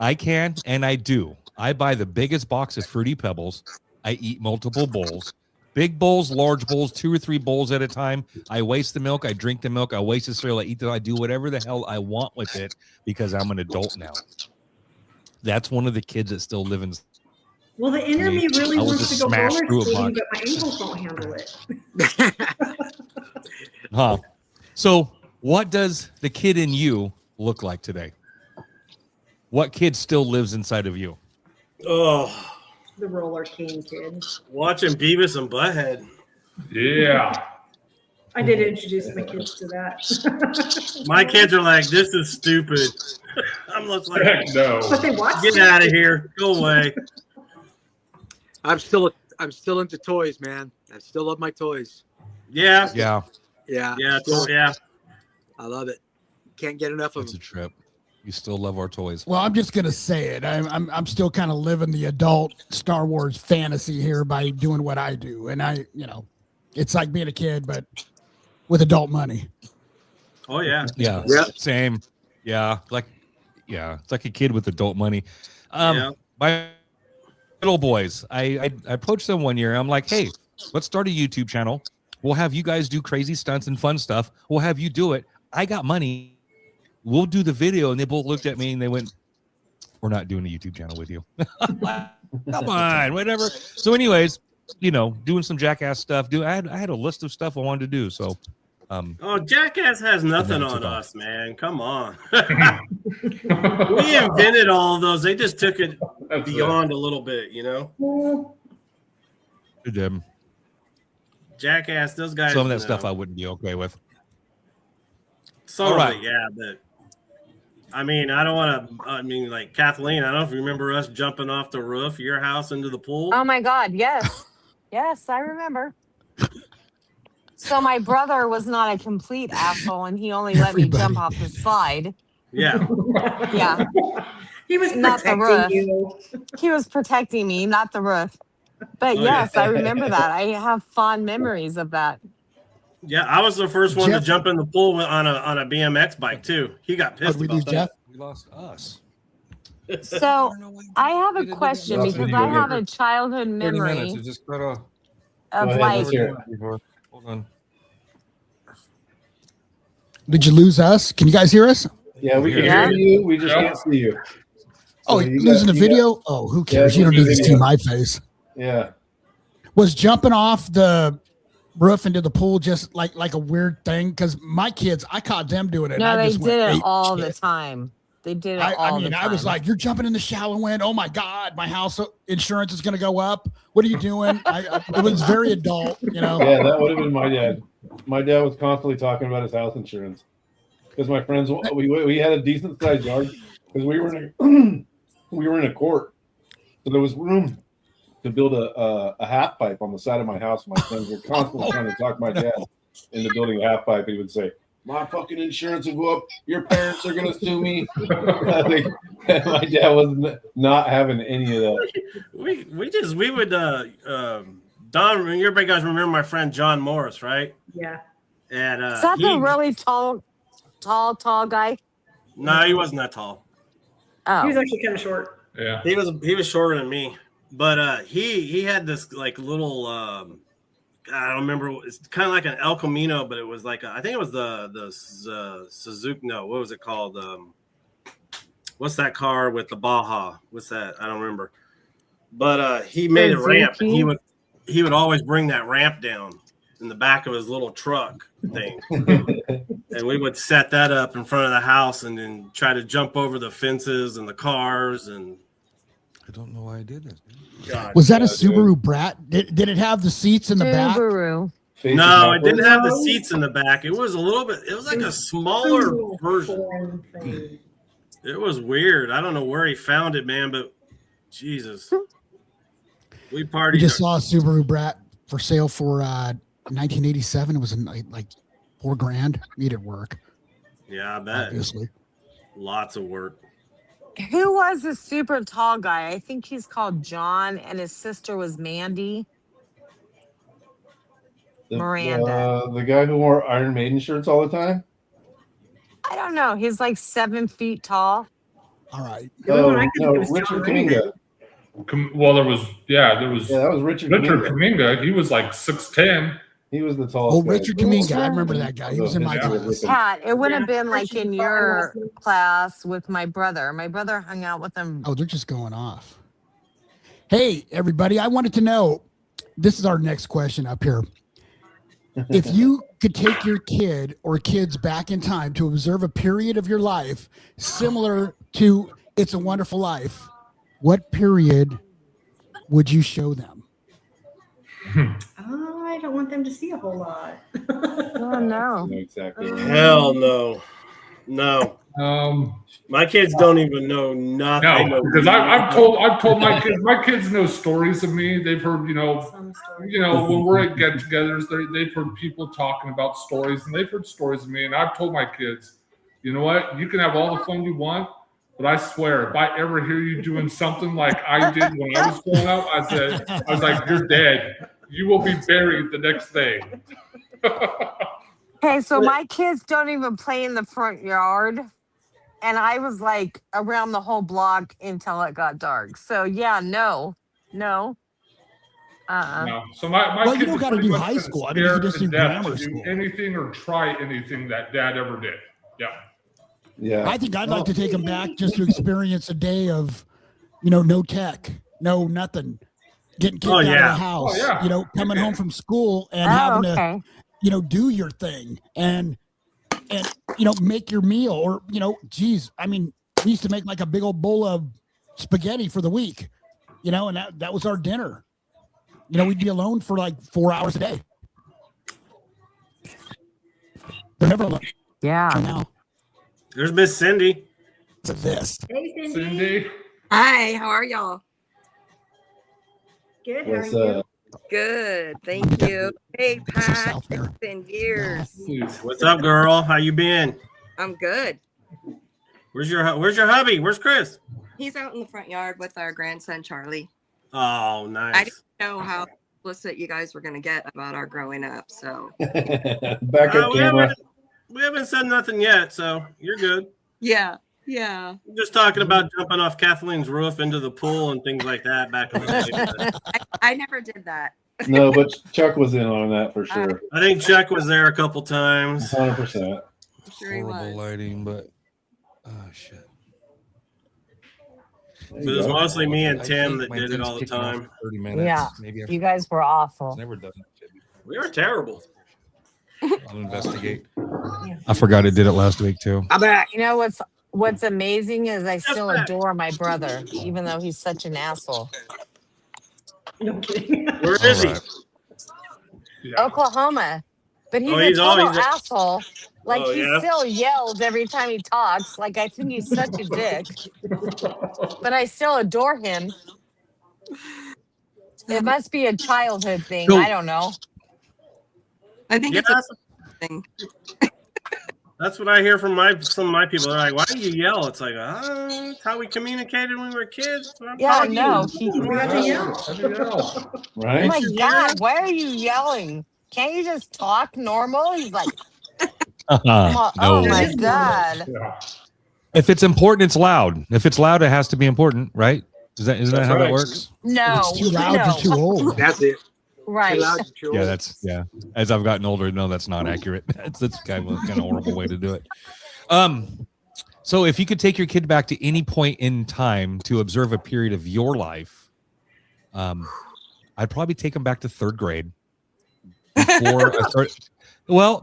I can and I do. I buy the biggest box of Fruity Pebbles. I eat multiple bowls. Big bowls, large bowls, 2 or 3 bowls at a time. I waste the milk. I drink the milk. I waste the cereal. I eat the. I do whatever the hell I want with it because I'm an adult now. That's one of the kids that still live in. Well, the inner me really I will wants just to go smash roller through a skating, box. but my ankles won't handle it. Huh. So, what does the kid in you look like today? What kid still lives inside of you? Oh, The roller king kid. watching Beavis and Butthead. Yeah. I did introduce my kids to that. My kids are like, "This is stupid." I'm just like, Heck no. But they watch "Get it. out of here! Go away!" I'm still into toys, man. I still love my toys. Yeah, Yeah, Yeah. yeah, Still- yeah. I love it. Can't get enough of it's a them. trip. You still love our toys. Well, I'm just gonna say it. I'm still kind of living the adult Star Wars fantasy here by doing what I do, and it's like being a kid, but with adult money. Oh yeah. Yeah. Yep. Same. Yeah. Like, Yeah, it's like a kid with adult money. Yeah. My little boys, I approached them one year. I'm like, hey, let's start a YouTube channel. We'll have you guys do crazy stunts and fun stuff. We'll have you do it. I got money. We'll do the video. And they both looked at me and they went, we're not doing a YouTube channel with you. Come on, whatever. So anyways, doing some jackass stuff. I had a list of stuff I wanted to do. So Jackass has nothing on us, man. Come on. We invented all of those. They just took it beyond a little bit, Good job. Jackass, those guys. Some of that stuff I wouldn't be okay with. Some of it, yeah, but I mean, I don't want to. I mean, like Kathleen, I don't know if you remember us jumping off the roof of your house into the pool. Oh my God, yes. Yes, I remember. So my brother was not a complete asshole, and he only let me jump off the slide. Yeah. Yeah. He was not the protecting roof. you. He was protecting me, not the roof. But yes, I remember that. I have fond memories of that. Yeah, I was the first one to jump in the pool on a BMX bike too. He got pissed about that. We lost us. So I have a question because I have a childhood memory It just got off. of like. Hold on. Did you lose us? Can you guys hear us? Yeah, we can hear you. We just can't see you. Oh, you're losing the video? Oh, who cares? You don't need to see my face. Yeah. Was jumping off the roof into the pool just like a weird thing? Because my kids, I caught them doing it. No, they did it all the time. They did it all the time. I was like, you're jumping in the shower and went, oh my God, my house insurance is going to go up. What are you doing? It was very adult, Yeah, that would have been my dad. My dad was constantly talking about his house insurance because my friends, we had a decent sized yard because we were in a court. So there was room to build a half pipe on the side of my house. My friends were constantly trying to talk my dad into building a half pipe. He would say, my fucking insurance will go up. Your parents are going to sue me. My dad was not having any of that. We would Don, you guys remember my friend John Morris, right? Yeah. And is that the really tall guy? No, he wasn't that tall. Oh, he was actually kind of short. Yeah. He was shorter than me. But he had this like little I don't remember. It's kind of like an El Camino, but it was like I think it was the Suzuki. No, what was it called? What's that car with the Baja? What's that? I don't remember. But he made a ramp, and he would always bring that ramp down in the back of his little truck thing, and we would set that up in front of the house, and then try to jump over the fences and the cars. And I don't know why I did this. God, was that a Subaru Brat? Did it have the seats in the back? Subaru. No, it didn't have the seats in the back. It was a little bit. It was like a smaller version. It was weird. I don't know where he found it, man. But Jesus, we partied. We just saw a Subaru Brat for sale for 1987. It was like $4,000. Needed work. Yeah, I bet. Obviously, lots of work. Who was the super tall guy? I think he's called John, and his sister was Mandy. Miranda. The guy who wore Iron Maiden shirts all the time? I don't know. He's like 7 feet tall. All right. No, Richard Kaminga. Well, there was. Yeah, that was Richard Kaminga. He was like 6'10". He was the tallest. Oh, Richard Kaminga. I remember that guy. He was in my class. Pat, it would have been like in your class with my brother. My brother hung out with him. Oh, they're just going off. Hey, everybody. I wanted to know, this is our next question up here. If you could take your kid or kids back in time to observe a period of your life similar to It's a Wonderful Life, what period would you show them? Oh, I don't want them to see a whole lot. Oh, no. Exactly. Hell no. No. My kids don't even know nothing. No, because I've told my kids. My kids know stories of me. They've heard, when we're at get-togethers, they've heard people talking about stories, and they've heard stories of me. And I've told my kids, you know what? You can have all the fun you want, but I swear, if I ever hear you doing something like I did when I was growing up, I was like, you're dead. You will be buried the next day. Okay, so my kids don't even play in the front yard. and I was like around the whole block until it got dark. So yeah, no. No. So my Well, you kids don't are got to pretty do much high been school. I mean, you can scared just to do death grammar to do school. anything or try anything that dad ever did. Yeah. Yeah. I think I'd like to take them back just to experience a day of, no tech, no nothing, getting kicked out of the house, coming home from school and having okay. to, do your thing and make your meal or, geez, I mean, we used to make like a big old bowl of spaghetti for the week, and that was our dinner. We'd be alone for like 4 hours a day. They're never alone. Yeah. Now. There's Miss Cindy. This. Hey, Cindy. Cindy. Hi, how are y'all? Good. How are What's you? Good, thank you. Hey, Pat, it's been years. What's up, girl? How you been? I'm good. Where's your hubby? Where's Chris? He's out in the front yard with our grandson, Charlie. Oh, I nice. didn't know how explicit you guys were going to get about our growing up, so. Backup camera. We haven't said nothing yet, so you're good. Yeah. We're just talking about jumping off Kathleen's roof into the pool and things like that back in the day. I never did that. No, but Chuck was in on that for sure. I think Chuck was there a couple times. 100%. Sure he Horrible was. lighting, but oh shit. It was mostly me and I Tim think that my did it thing's all the kicking off time. for 30 minutes. Yeah. Maybe You guys were awful. I've never done that shit before. We were terrible. I'll investigate. I forgot I did it last week too. I'm back. You know what's amazing is I still adore my brother, even though he's such an asshole. No kidding. Where is he? All right. Yeah. Oklahoma. But he's He's a total always asshole. Like Oh, he yeah? still yells every time he talks. Like I think he's such a dick. But I still adore him. It must be a childhood thing. So- I don't know. I think Yeah, it's a thing. that's what I hear from some of my people. They're like, "Why do you yell?" It's like, that's how we communicated when we were kids. I'm Yeah, calling no. you. We got to yell. Oh Right? my God, why are you yelling? Can't you just talk normal? He's like, oh No. my God. Yeah. If it's important, it's loud. If it's loud, it has to be important, right? Isn't that That's how that right. works? No. It's too loud, no. you're too old. That's it. Right. Too loud, too Yeah, old. that's as I've gotten older, no, that's not accurate. That's kind of a horrible way to do it. So if you could take your kid back to any point in time to observe a period of your life, I'd probably take him back to 3rd grade.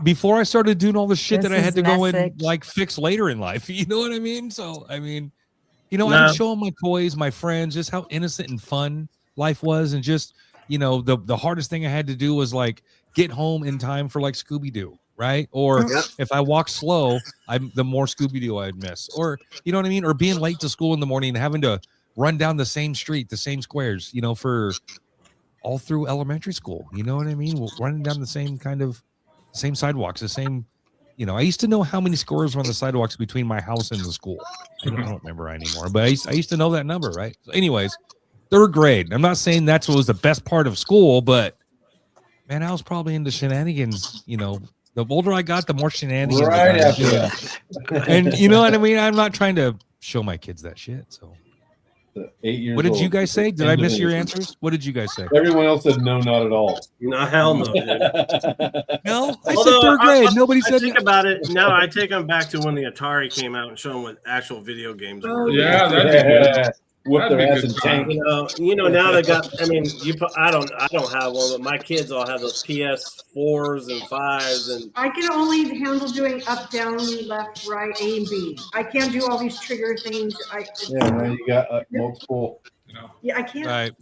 Before I started doing all the shit This that I had is to go and message. like fix later in life. You know what I mean? So I mean, I No. would show him my toys, my friends, just how innocent and fun life was, and just the hardest thing I had to do was like get home in time for like Scooby-Doo, right? Or Yep. if I walk slow, the more Scooby-Doo I'd miss. Or you know what I mean? Or being late to school in the morning and having to run down the same street, the same squares, for all through elementary school. You know what I mean? Running down the same sidewalks, the same. I used to know how many squares were on the sidewalks between my house and the school. I don't remember anymore, but I used to know that number, right? So anyways, 3rd grade. I'm not saying that's what was the best part of school, but man, I was probably into shenanigans. The older I got, the more shenanigans. Right I after did. that. And you know what I mean? I'm not trying to show my kids that shit. So 8 years what did old. you guys say? Did I miss your answers? What did you guys say? Everyone else said no, not at all. No, hell no. Dude. No, I Although, said 3rd grade. Nobody I said think no. about it. No, I take them back to when the Atari came out and show them what actual video games were. Yeah, that'd be good. Whoop That'd their be ass good in time. tank. Now they got. I mean, I don't have one, but my kids all have those PS4s and 5s, and I can only handle doing up, down, left, right, A, and B. I can't do all these trigger things. Yeah, now you got multiple. Yeah, I can't. Right.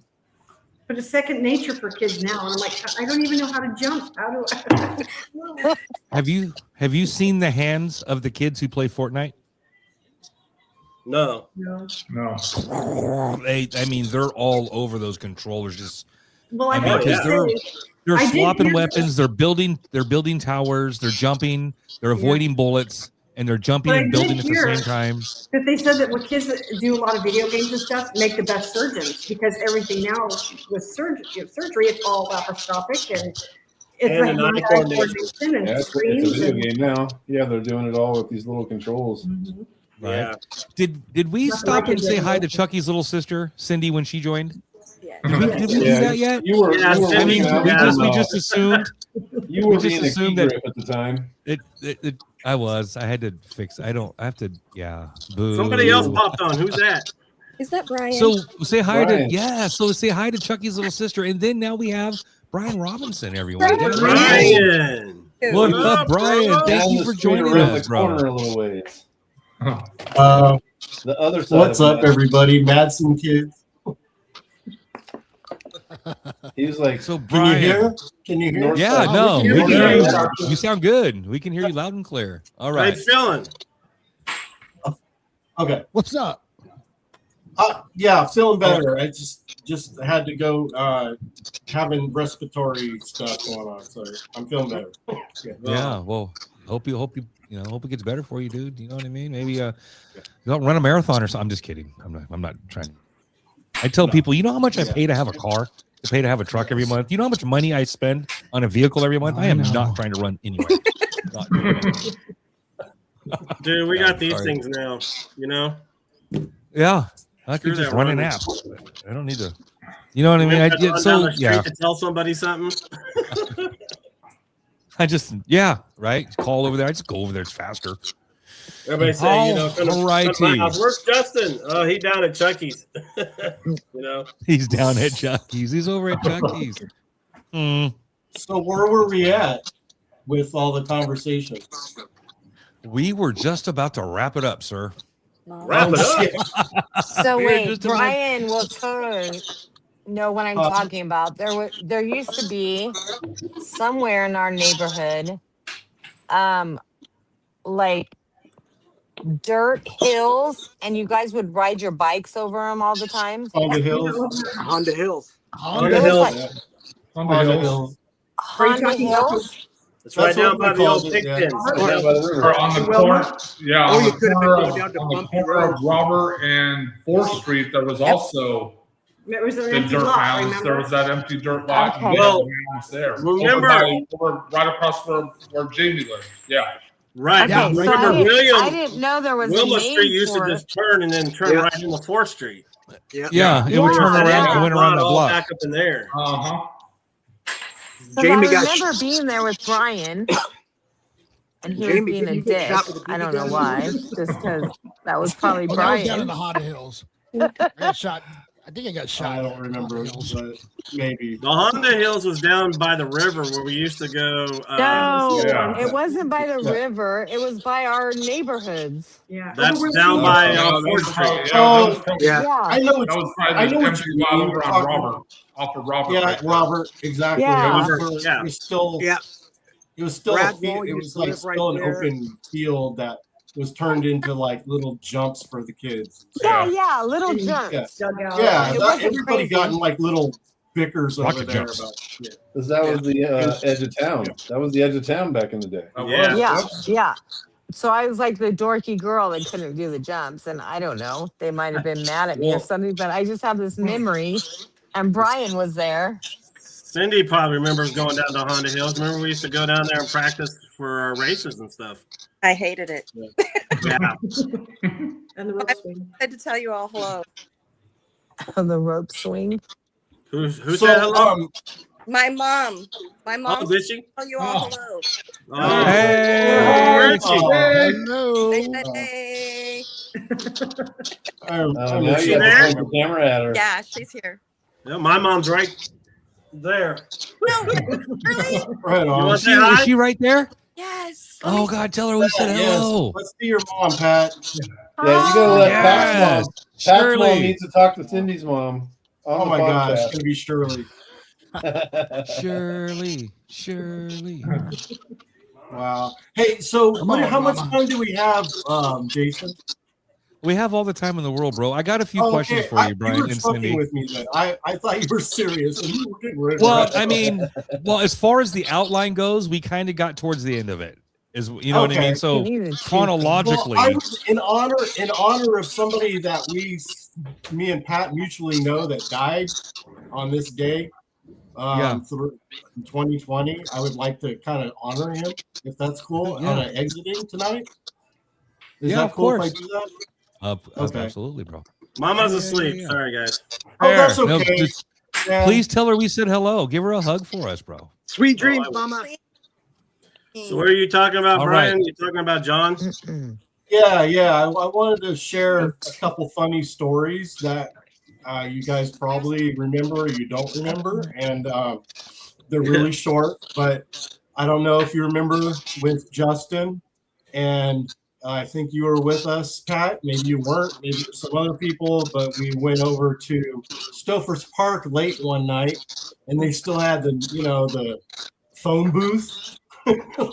But it's second nature for kids now. And I'm like, I don't even know how to jump. How do I? Have you seen the hands of the kids who play Fortnite? no. No. No. They're all over those controllers. Just Well, I I mean, have to yeah. they're I did swapping hear weapons. They're building towers. They're jumping. They're avoiding bullets, and they're jumping But I and did building at the hear- same time. that they said that with kids that do a lot of video games and stuff make the best surgeons because everything now with surgery, it's all laparoscopic and it's And like an eye hand-eye coordination. coordination and Yeah, it's a screens. video And, game now. Yeah, they're doing it all with these little controls. Mhm. Right? Yeah. Did we Nothing stop like and a say good hi to emotion. Chucky's little sister, Cindy, when she joined? Yeah. Did we do Yeah, that yet? You were. Yeah, you were I mean, being we a- just assumed. You we were just being a key assumed that grip at the time. I was. I had to fix. I have to. Yeah. Boo. Somebody else popped on. Who's that? Is that Brian? So say hi Brian. So say hi to Chucky's little sister, and then now we have Brian Robinson. Everyone. down there. Brian. What up, Brian? bro? Thank Down you the for street joining around us, the bro. corner a little ways. Uh, The other side. what's of up, that. everybody? Madsen kids. He's like, So Can you Brian. hear? Can you hear? North Yeah, side. no, we we can can hear hear you. you. You sound good. We can hear you loud and clear. All How you right. feeling? Okay. What's up? Yeah, feeling better. I just had to go having respiratory stuff going on, so I'm feeling better. Yeah. Well, hope it gets better for you, dude. You know what I mean? Maybe you don't run a marathon or something. I'm just kidding. I'm not trying. I tell people, you know how much I pay to have a car, to pay to have a truck every month. You know how much money I spend on a vehicle every month. I am not trying to run anywhere. Not doing it. Dude, we Yeah, got these sorry. things now, you know? Yeah, I Screw could just that run an running. app. I don't need to. You know what I mean? Run down So the street yeah, to tell somebody something. right. Call over there. I just go over there. It's faster. Everybody say, come to my Alrighty. house. Where's Justin? Oh, he down at Chucky's. You know? He's down at Chucky's. He's over at Chucky's. So where were we at with all the conversation? We were just about to wrap it up, sir. Wrap it up. So We were wait, just about- Brian will totally know what I'm talking about. There used to be somewhere in our neighborhood, like dirt hills, and you guys would ride your bikes over them all the time. Honda Hills. Honda Hills. Honda There was Hills. like Honda Hills. Are you Honda talking about Hills. It's right That's down what we by the old called it, yeah. pig pens. down by the river. Or on the corner, yeah, Or on you the could have been corner going of, down to on the Bumpy corner of Road. Robert and 4th Street, there was also It was an the empty dirt lot, mounds. There remember? was that empty dirt lot. Okay. And Well, mounds there. remember- over right across where Jamie lived. Yeah. Right. Yeah, Okay, so Remember I William? didn't know there was Wilma a Street name used to for it. just turn and then turn Yeah. right into 4th Street. Yeah, it would turn Yeah. around Yeah. going around the all block. back up in there. Uh-huh. Because Jamie I got remember being there with Brian, and he was Jamie, being did a you get dick. shot with a I don't BB know gun? why, just because that was probably Oh, that was down Brian. in the Honda Hills. I got shot. I think I got shot. I don't remember, but maybe. The Honda Hills was down by the river where we used to go. No, Yeah. it wasn't by the Yeah. river. It was by our neighborhoods. Yeah. That's Over where down the- by Yeah, that 4th was Street. probably, yeah, Oh, that was probably, Yeah. Yeah. I know that it's. was probably I the know what empty you lot mean. over You're on talking- Robert, off of Robert. Yeah, right there. Robert. Exactly. Yeah. It was, Yeah. it was still. Yeah. It was still. Brad A field, Moore it used was to like live right still an there. open field that was turned into like little jumps for the kids. Yeah, little Yeah. jumps. Dugout. Yeah, It that, wasn't everybody crazy. got in like little bickers over Rocket there jumps. about shit. Because that was the edge of town. That was the edge of town back in the day. That Yeah. was- Yeah, yeah. So I was like the dorky girl that couldn't do the jumps, and I don't know. They might have been mad at me or Well- something, but I just have this memory. And Brian was there. Cindy probably remembers going down to Honda Hills. Remember we used to go down there and practice for our races and stuff. I hated it. Yeah. And the rope swing. I had to tell you all hello. On the rope swing. Who So, said hello? My mom. My mom Oh, did she? tell you all Oh. hello. Oh. Hey. Where is she? Hello. They said, hey. Now you she got there? to point the camera at her. Yeah, she's here. Yeah, my mom's right there. No, really? Right You on. want Is to she, say hi? is she right there? Yes. Oh God, tell her we said Yes. hello. Let's see your mom, Pat. Yeah, you gotta let Pat's mom. Yes, Pat's mom Shirley. needs to talk to Cindy's mom. Oh my gosh, it's gonna be Shirley. Shirley. Wow. Hey, so Come on, how much Mama. time do we have, Jason? We have all the time in the world, bro. I got a few questions for you, Brian you were and fucking Cindy. with me then. I thought you were serious. And you were getting rid of Well, it. I mean, as far as the outline goes, we kind of got towards the end of it. Is you know what I Okay. mean? So chronologically, Well, I was in honor of somebody that me and Pat mutually know that died on this day. Through 2020. I would like to kind of honor him, if that's cool, Yeah. on an exiting tonight. Is Yeah, that of cool course. if I do that? Okay. Absolutely, bro. Mama's Yeah, asleep. yeah. Sorry, guys. Oh, that's No, okay. just Yeah. please tell her we said hello. Give her a hug for us, bro. Sweet dreams, Mama. So what are you talking about, All Brian? right. You talking about John? Yeah. I wanted to share a couple funny stories that you guys probably remember or you don't remember, and they're really short. But I don't know if you remember with Justin, and I think you were with us, Pat. Maybe you weren't. Maybe some other people. But we went over to Stouffer's Park late one night, and they still had the phone booth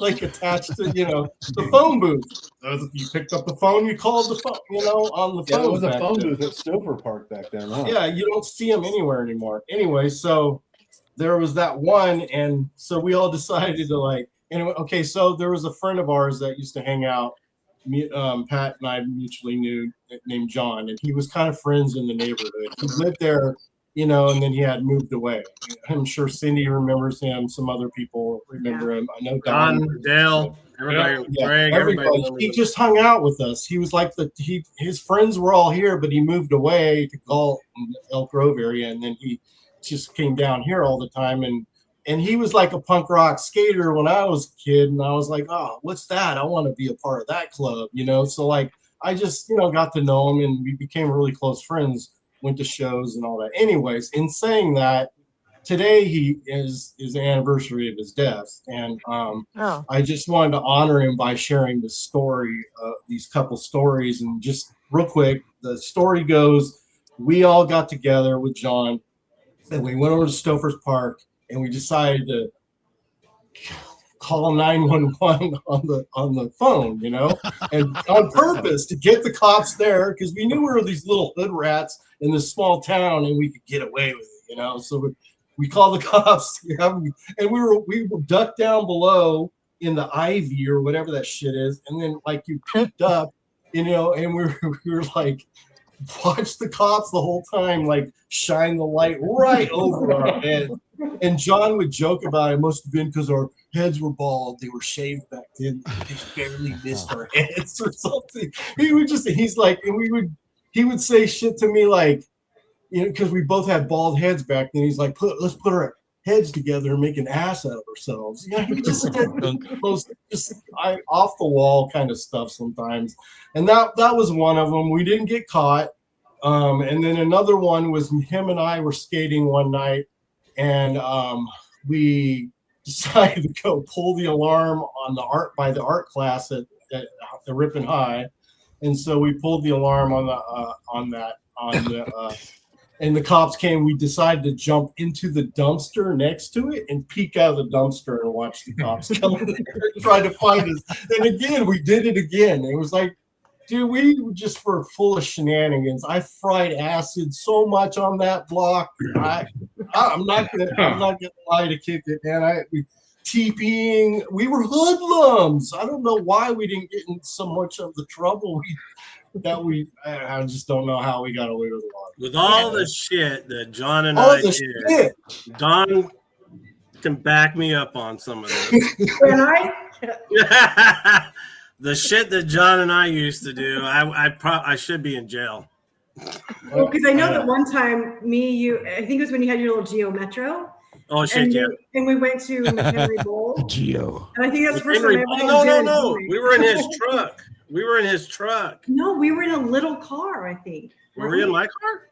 like attached to the phone booth. So if you picked up the phone, you called the phone, on the Yeah, phone. it was a phone booth at Stouffer Park back then, huh? Yeah, you don't see them anywhere anymore. Anyway, so there was that one, and so we all decided to anyway. Okay, so there was a friend of ours that used to hang out. Pat and I mutually knew, named John, and he was kind of friends in the neighborhood. He lived there, and then he had moved away. I'm sure Cindy remembers him. Some other people remember him. I know Don, Dale, everybody, Greg, everybody. He just hung out with us. He was like his friends were all here, but he moved away to Galt, Elk Grove area, and then he just came down here all the time. And he was like a punk rock skater when I was a kid, and I was like, oh, what's that? I want to be a part of that club, So I just got to know him, and we became really close friends. Went to shows and all that. Anyways, in saying that, today is the anniversary of his death, and I just wanted to honor him by sharing the story, these couple stories. And just real quick, the story goes: we all got together with John, and we went over to Stouffer's Park, and we decided to call 911 on the phone, and on purpose to get the cops there, because we knew we were these little hood rats in this small town and we could get away with it, So we called the cops, and we were ducked down below in the ivy or whatever that shit is, and then you peeked up, and we were like, watch the cops the whole time, shine the light right over our heads. And John would joke about it must have been because our heads were bald. They were shaved back then. They just barely missed our heads or something. He would say shit to me because we both had bald heads back then. He's like, let's put our heads together and make an ass out of ourselves. He just said most off the wall kind of stuff sometimes. And that was one of them. We didn't get caught. And then another one was him and I were skating one night, and we decided to go pull the alarm on the art class at the Ripon High. And so we pulled the alarm and the cops came. We decided to jump into the dumpster next to it and peek out of the dumpster and watch the cops come in there and try to find us. And again, we did it again. It was like, dude, we just were full of shenanigans. I fried acid so much on that block. I'm not gonna lie to kick it, man. TPing. We were hoodlums. I don't know why we didn't get in so much of the trouble I just don't know how we got away with a lot. With all the shit that John and I did, Don can back me up on some of this. Can I? The shit that John and I used to do, I should be in jail. Well, because I know that one time, I think it was when you had your little Geo Metro. Oh shit, yeah. And we went to McHenry Bowl. Geo. And I think that's the first time I ever No. We were in his truck. No, we were in a little car, I think. Were we in my car?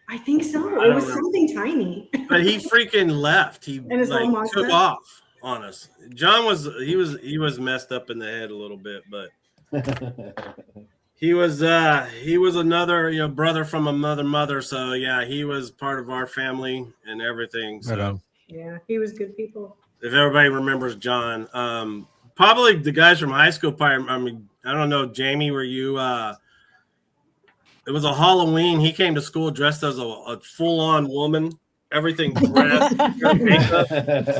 I think so. It was something tiny. But he freaking left. He took off on us. John was messed up in the head a little bit, but he was another brother from another mother. So yeah, he was part of our family and everything. So yeah, he was good people. If everybody remembers John, probably the guys from high school. I mean, I don't know, Jamie, were you? It was a Halloween. He came to school dressed as a full-on woman. Everything dressed, makeup.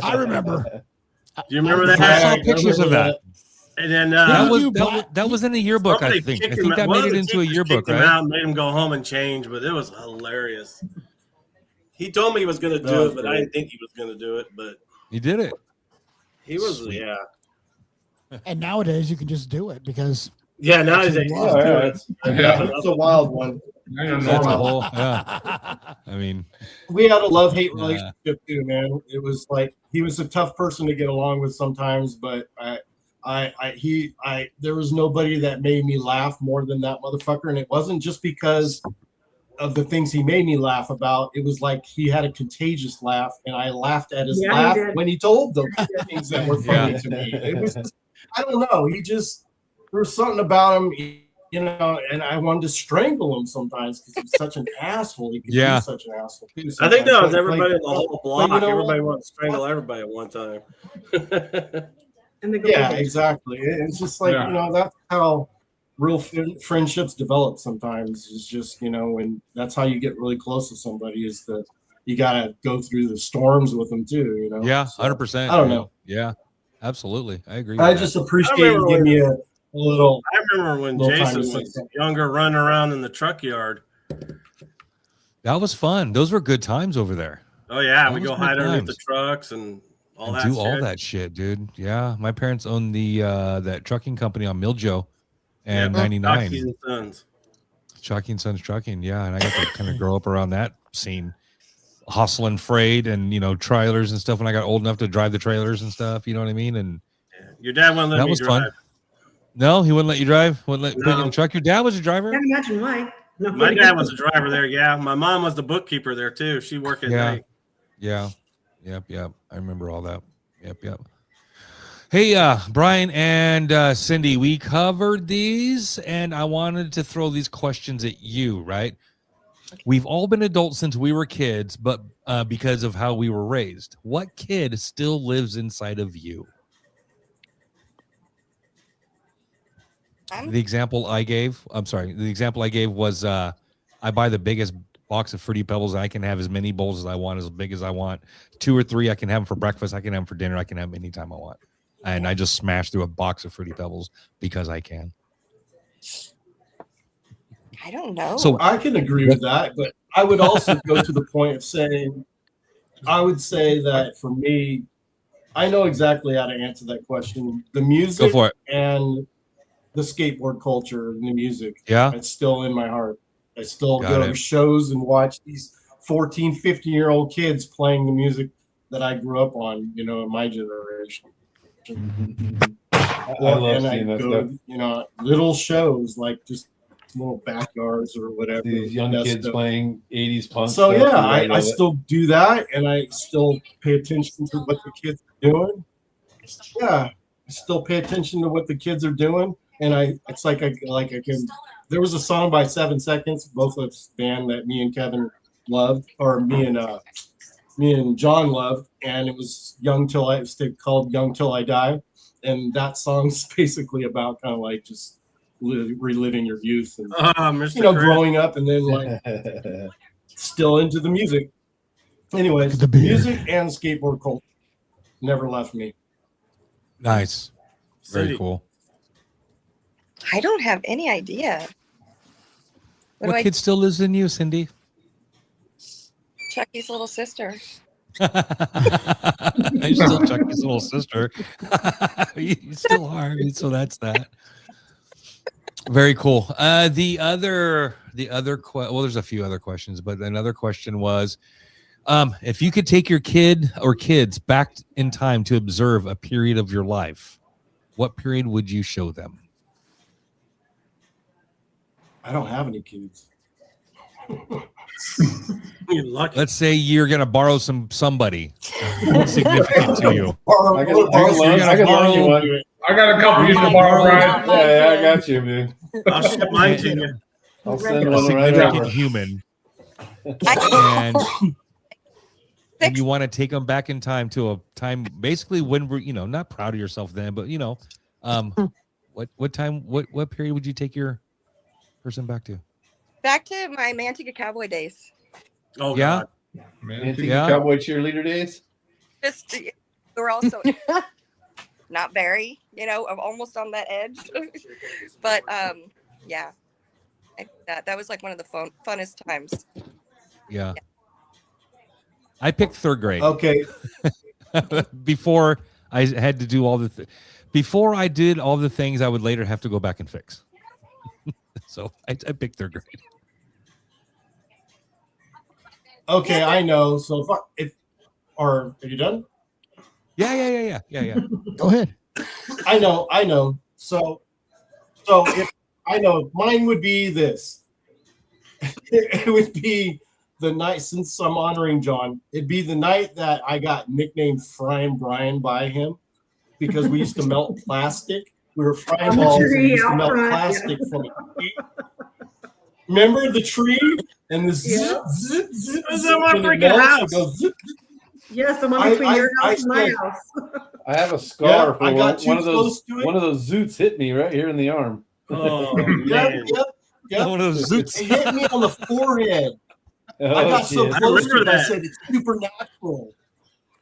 I remember. Do you remember that? I saw pictures of that. And then that was in a yearbook. I think that made it into a yearbook, right? Out and made him go home and change, but it was hilarious. He told me he was going to do it, but I didn't think he was going to do it. But he did it. He was, And nowadays you can just do it because Yeah, now he's 18 Oh, yeah, too. It's a wild one. Now you're That's a normal. whole. Yeah. I mean, We had a love-hate relationship too, man. It was like he was a tough person to get along with sometimes, but there was nobody that made me laugh more than that motherfucker, and it wasn't just because of the things he made me laugh about. It was like he had a contagious laugh, and I laughed at his Yeah, he laugh did. when he told them things that were funny Yeah. to me. It was just, I don't know. There was something about him, you know, and I wanted to strangle him sometimes because he's such an asshole. He could Yeah. be such an asshole too. I think that was sometimes. But, everybody like, in the whole but block. you know Everybody what? wanted to strangle everybody at one time. And the Yeah, exactly. It's just like, Yeah. you know, that's how real friendships develop sometimes. It's just, you know, and that's how you get really close to somebody is that you got to go through the storms with them too, you know? yeah, So, 100%. I don't know. Yeah, absolutely. I agree. I with just that. appreciate remember you giving me a little. I remember when Little time Jason to say was something. younger, running around in the truck yard. That was fun. Those were good times over there. Oh yeah, That we was go good hide underneath the times. trucks and all And that. do all shit. that shit, dude. Yeah, my parents owned the that trucking company on Miljo and Yep. 99. Rockies and Sons. Chalky and Sons Trucking. Yeah, and I got to kind of grow up around that scene, hustling freight and trailers and stuff. When I got old enough to drive the trailers and stuff, you know what I mean? And Your dad wouldn't let that me was drive. fun. No, he wouldn't let you drive. Wouldn't let put you in No. the truck. Your dad was a driver. Can't imagine why. No, My dad was a driver there. Yeah, my mom was the bookkeeper there too. She worked at Yeah. night. Yeah. Yep. I remember all that. Yep. Hey, Brian and Cindy, we covered these, and I wanted to throw these questions at you, right? We've all been adults since we were kids, but because of how we were raised, what kid still lives inside of you? The example I gave was I buy the biggest box of Fruity Pebbles, and I can have as many bowls as I want, as big as I want. 2 or 3, I can have them for breakfast. I can have them for dinner. I can have them anytime I want. And I just smash through a box of Fruity Pebbles because I can. I don't know. So I can agree with that, but I would also go to the point of saying, I would say that for me, I know exactly how to answer that question. The music Go for it. and the skateboard culture and the music. Yeah. It's still in my heart. I still Got go it. to shows and watch these 14, 15-year-old kids playing the music that I grew up on, in my generation. I love and I seeing that go, stuff. little shows like just little backyards or whatever. These young that kids stuff. playing 80s punk. So stuff, yeah, and I still do that, and I still pay attention to what the kids are doing. Yeah, I still pay attention to what the kids are doing, and it's like I can. There was a song by 7 Seconds, both of the band that me and Kevin loved, or me and John loved, and it was called "Young Till I Die," and that song's basically about kind of like just reliving your youth and Mr. Chris. growing up, and then like still into the music. Anyways, the music and skateboard culture never left me. Nice. Very Cindy. cool. I don't have any idea. What kid still lives in you, Cindy? Chucky's little sister. I still Chucky's little sister. You still are. So that's that. Very cool. The other well, there's a few other questions, but another question was, if you could take your kid or kids back in time to observe a period of your life, what period would you show them? I don't have any kids. You're lucky. Let's say you're gonna borrow somebody significant to you. I can loan you one. I got a couple you can borrow, Brian. Yeah, I got you, man. I'll ship mine to you. I'll send A one right significant over. human, and you want to take them back in time to a time basically when we're not proud of yourself then, but what time, what period would you take your person back to? Back to my Manteca Cowboy days. Oh Yeah. God. Antique Cowboy cheerleader days. Just we were also not very, almost on that edge. But yeah, that was like one of the funnest times. Yeah. I picked 3rd grade. Okay. Before I had to do all before I did all the things I would later have to go back and fix. So I picked third grade. Okay, I know. So are you done? Yeah. Go ahead. I know. So if I know, mine would be this. It would be the night, since I'm honoring John, it'd be the night that I got nicknamed Frying Brian by him because we used to melt plastic. We were frying On the balls and we tree used to out melt front, plastic yeah. from a tree. Remember the tree and the zip, Yeah. zip, zip, It was zip, in my when it freaking melts, it house. goes zip. Yes, the one between your house and my house. I have a scar Yeah, for I got too one of those. close to it. One of those zoots hit me right here in the arm. Oh Yep, man. yep. One of those zoots. It hit me on the forehead. I got so shit. close to remember it, I that. said, it's supernatural.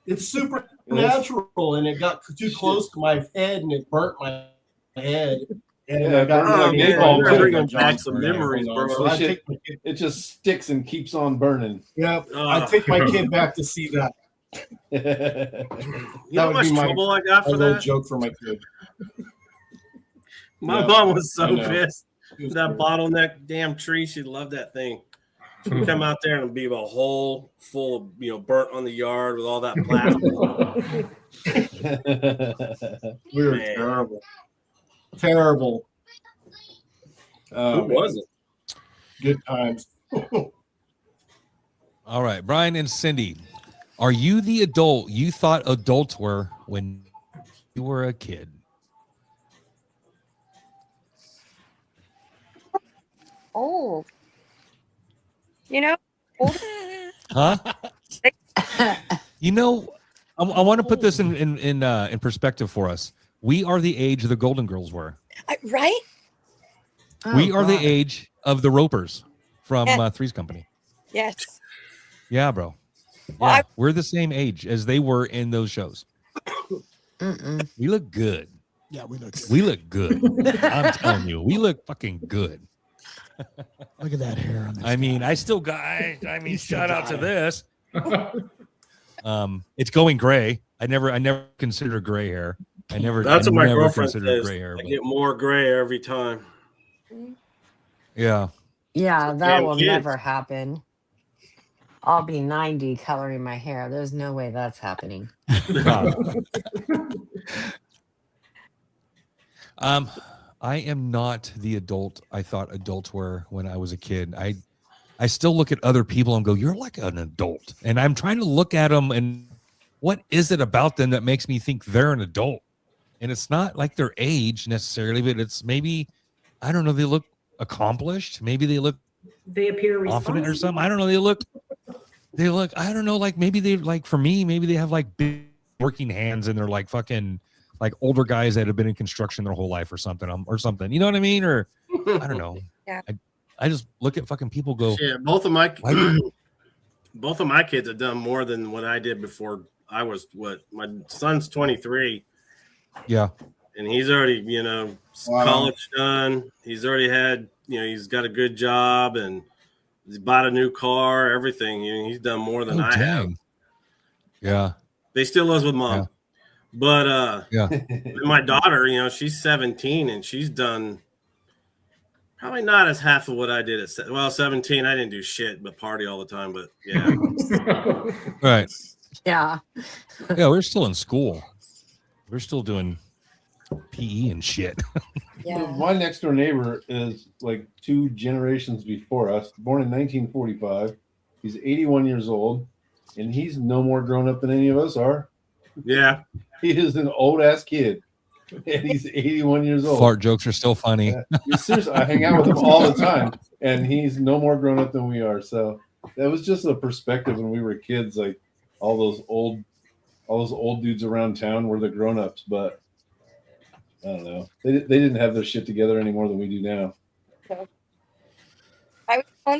It's supernatural. And it got too close to my head and it burnt my head. And Yeah, I got Oh, Burn man, napalm you're too. bringing John's back some burn there. memories, Hold on. bro. So I Shit. take my kid, It just sticks and keeps on burning. yep, Ah. I take my kid back to see that. You know That how would much be my trouble I got for little that? joke for my kid. My Yeah, mom was I so know. pissed. It was That weird. bottleneck damn tree, she loved that thing. She'd come out there and it'd be a hole full of burnt on the yard with all that plastic. We were Man. terrible. Terrible. Who was it? Good times. All right, Brian and Cindy, are you the adult you thought adults were when you were a kid? Oh, you know, older. Huh? You know, I want to put this in perspective for us. We are the age the Golden Girls were. Right? We Oh, are the God. age of the Ropers from Yeah. Three's Company. Yes. Yeah, bro. Yeah, Well, we're the same age as they were in those shows. Mm-mm. We look good. Yeah, we look. We look good. I'm telling you, we look fucking good. Look at that hair on this. I mean, guy. I still got. I mean, You still shout out got to it. this. It's going gray. I never considered gray hair. That's I what my never girlfriend considered says. gray hair. I but- get more gray every time. Yeah. Yeah, that Damn will kids. never happen. I'll be 90 coloring my hair. There's no way that's happening. I am not the adult I thought adults were when I was a kid. I still look at other people and go, "You're like an adult," and I'm trying to look at them and what is it about them that makes me think they're an adult? And it's not like their age necessarily, but it's maybe I don't know. They look accomplished. Maybe they look They appear confident or responsible. something. I don't know. They look. I don't know. Like maybe they like for me. Maybe they have like big working hands and they're like fucking like older guys that have been in construction their whole life or something. Or something. You know what I mean? Or I don't know. Yeah. I just look at fucking people. Go. Yeah, both of my Why- both of my kids have done more than what I did before. I was my son's 23. Yeah. And he's already, Wow. college done. He's already had, he's got a good job and he's bought a new car, everything. He's done more than Oh, I have. dang. Yeah. They still lives with mom. Yeah. But Yeah. my daughter, she's 17 and she's done probably not as half of what I did at 17. I didn't do shit but party all the time, but yeah. Right. Yeah. Yeah. We're still in school. We're still doing PE and shit. Yeah. My next door neighbor is like 2 generations before us, born in 1945. He's 81 years old, and he's no more grown up than any of us are. Yeah. He is an old ass kid, and he's 81 years old. Fart jokes are still funny. Seriously, I hang out with him all the time, and he's no more grown up than we are. So that was just a perspective when we were kids. Like all those old dudes around town were the grown ups, but I don't know. They didn't have their shit together any more than we do now.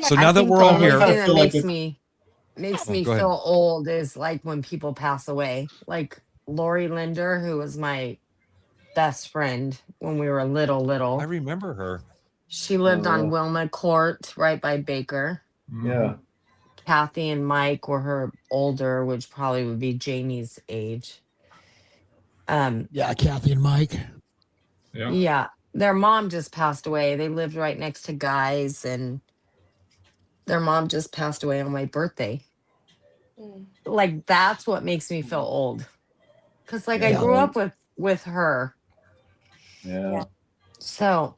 So now that we're all here, thing that makes me go ahead. feel old is like when people pass away. Like Lori Linder, who was my best friend when we were little. I remember her. She lived Oh. on Wilma Court, right by Baker. Yeah. Kathy and Mike were her older, which probably would be Jamie's age. Yeah, Kathy and Mike. Yeah. Yeah. their mom just passed away. They lived right next to Guy's, and their mom just passed away on my birthday. Like that's what makes me feel old, because like I Yeah. grew up with her. Yeah. So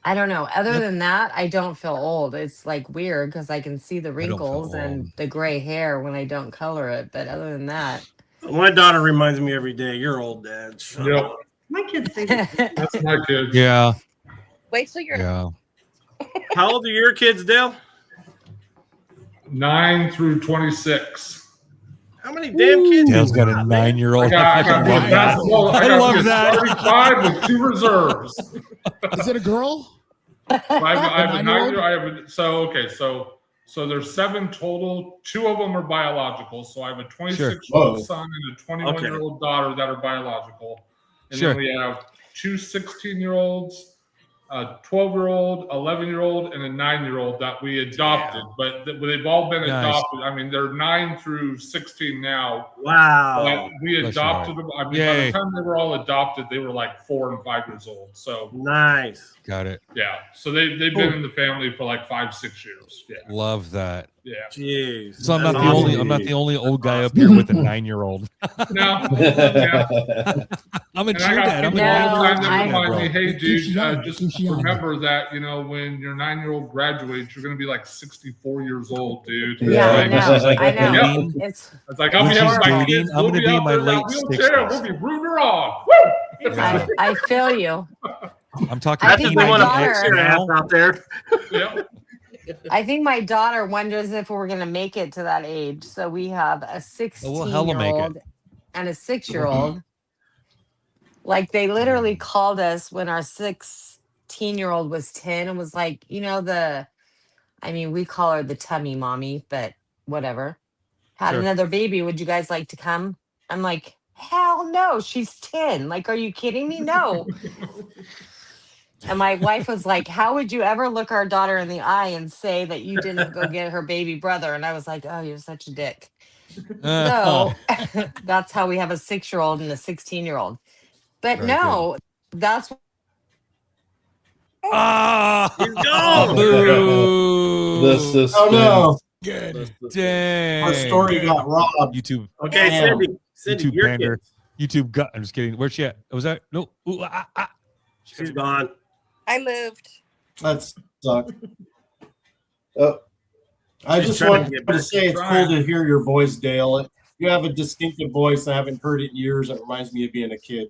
I don't know. Other Yep. than that, I don't feel old. It's like weird because I can see the I don't feel wrinkles and old. the gray hair when I don't color it. But other than that, My daughter reminds me every day, you're old, Dad. Shut Yep. up. My kids say that. That's my kids. Yeah. Wait till you're Yeah. How old are your kids, Dale? 9 through 26. How many damn kids? Dale's you got a got, man? 9-year-old. I got fucking the love that. basketball. I got love the that. starting 5 with 2 reserves. Is it a girl? I have a 9-year-old? 9-year-old. So there's 7 total. 2 of them are biological. So I have a 26-year-old Whoa. son and a 21-year-old daughter that are biological. And Sure. then we have 2 16-year-olds, a 12-year-old, 11-year-old, and a 9-year-old that we adopted. But they've all been Nice. adopted. I mean, they're 9 through 16 now. Wow. But we Bless your adopted heart. them. I mean, by Yay. the time they were all adopted, they were like 4 and 5 years old. So Nice. Got it. yeah, so they've been in the family for like 5-6 years. Yeah, Love that. yeah. Jeez. So I'm not That's the awesome. only. I'm not the only old guy up here with a 9-year-old. No, yeah. I'm a And I cheer got dad. I'm a people all the 9-year-old time that I- remind me, hey, Keeps dude, you young. just Keeps you young. remember that when your 9-year-old graduates, you're going to be like 64 years old, dude. yeah, I Like, know. She's like I know. dating. It's it's like, I'll When be she's having my dating, kids. I'm We'll gonna be be in out my there in that late wheelchair. 60s. We'll be rooting her on. Woo! I feel you. I'm talking. I That's think if my they want to daughter- fix your ass out there. Yep. I think my daughter wonders if we're gonna make it to that age. So we have a we'll hella make it. 16-year-old and a 6-year-old. Like they literally called us when our 16-year-old was 10 and was like, I mean, we call her the tummy mommy, but whatever. Had Sure. another baby. Would you guys like to come? I'm like, hell no, she's 10. Like, are you kidding me? No. And my wife was like, how would you ever look our daughter in the eye and say that you didn't go get her baby brother? And I was like, oh, you're such a dick. So that's how we have a 6-year-old and a 16-year-old. But Very no, that's Ah, He's gone. boo. The suspense. Oh no, Good. Dang. our story got robbed. YouTube. Okay, Damn. Cindy, YouTube your pander. kids. YouTube gut. I'm just kidding. Where's she at? Was that no? Ooh, She's gone. I moved. That sucked. Oh, I She's just trying to wanted get to back say to it's trying. cool to hear your voice, Dale. You have a distinctive voice. I haven't heard it in years. It reminds me of being a kid.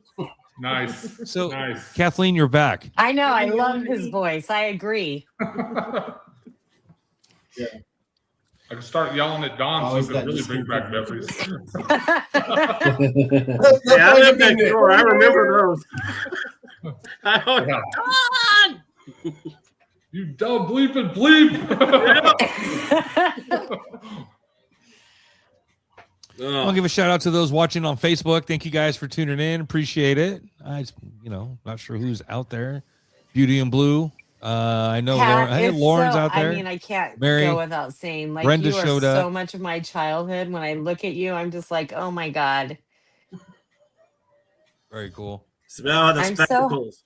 Nice. So, Nice. Kathleen, you're back. I know. I love his voice. I agree. Yeah. I can start yelling at Don Always so he can that really bring back memories. Yeah, I lived next door. I remember those. Yeah. Don! You dumb bleeping bleep. I'll give a shout out to those watching on Facebook. Thank you guys for tuning in. Appreciate it. Not sure who's out there. Beauty and Blue. I know Kat, Lauren. Hey, it's Lauren's so- out there. I mean, I can't Mary, go without saying, like, Brenda you are showed so up. much of my childhood. When I look at you, I'm just like, oh my God. Very cool. Smell the I'm spectacles.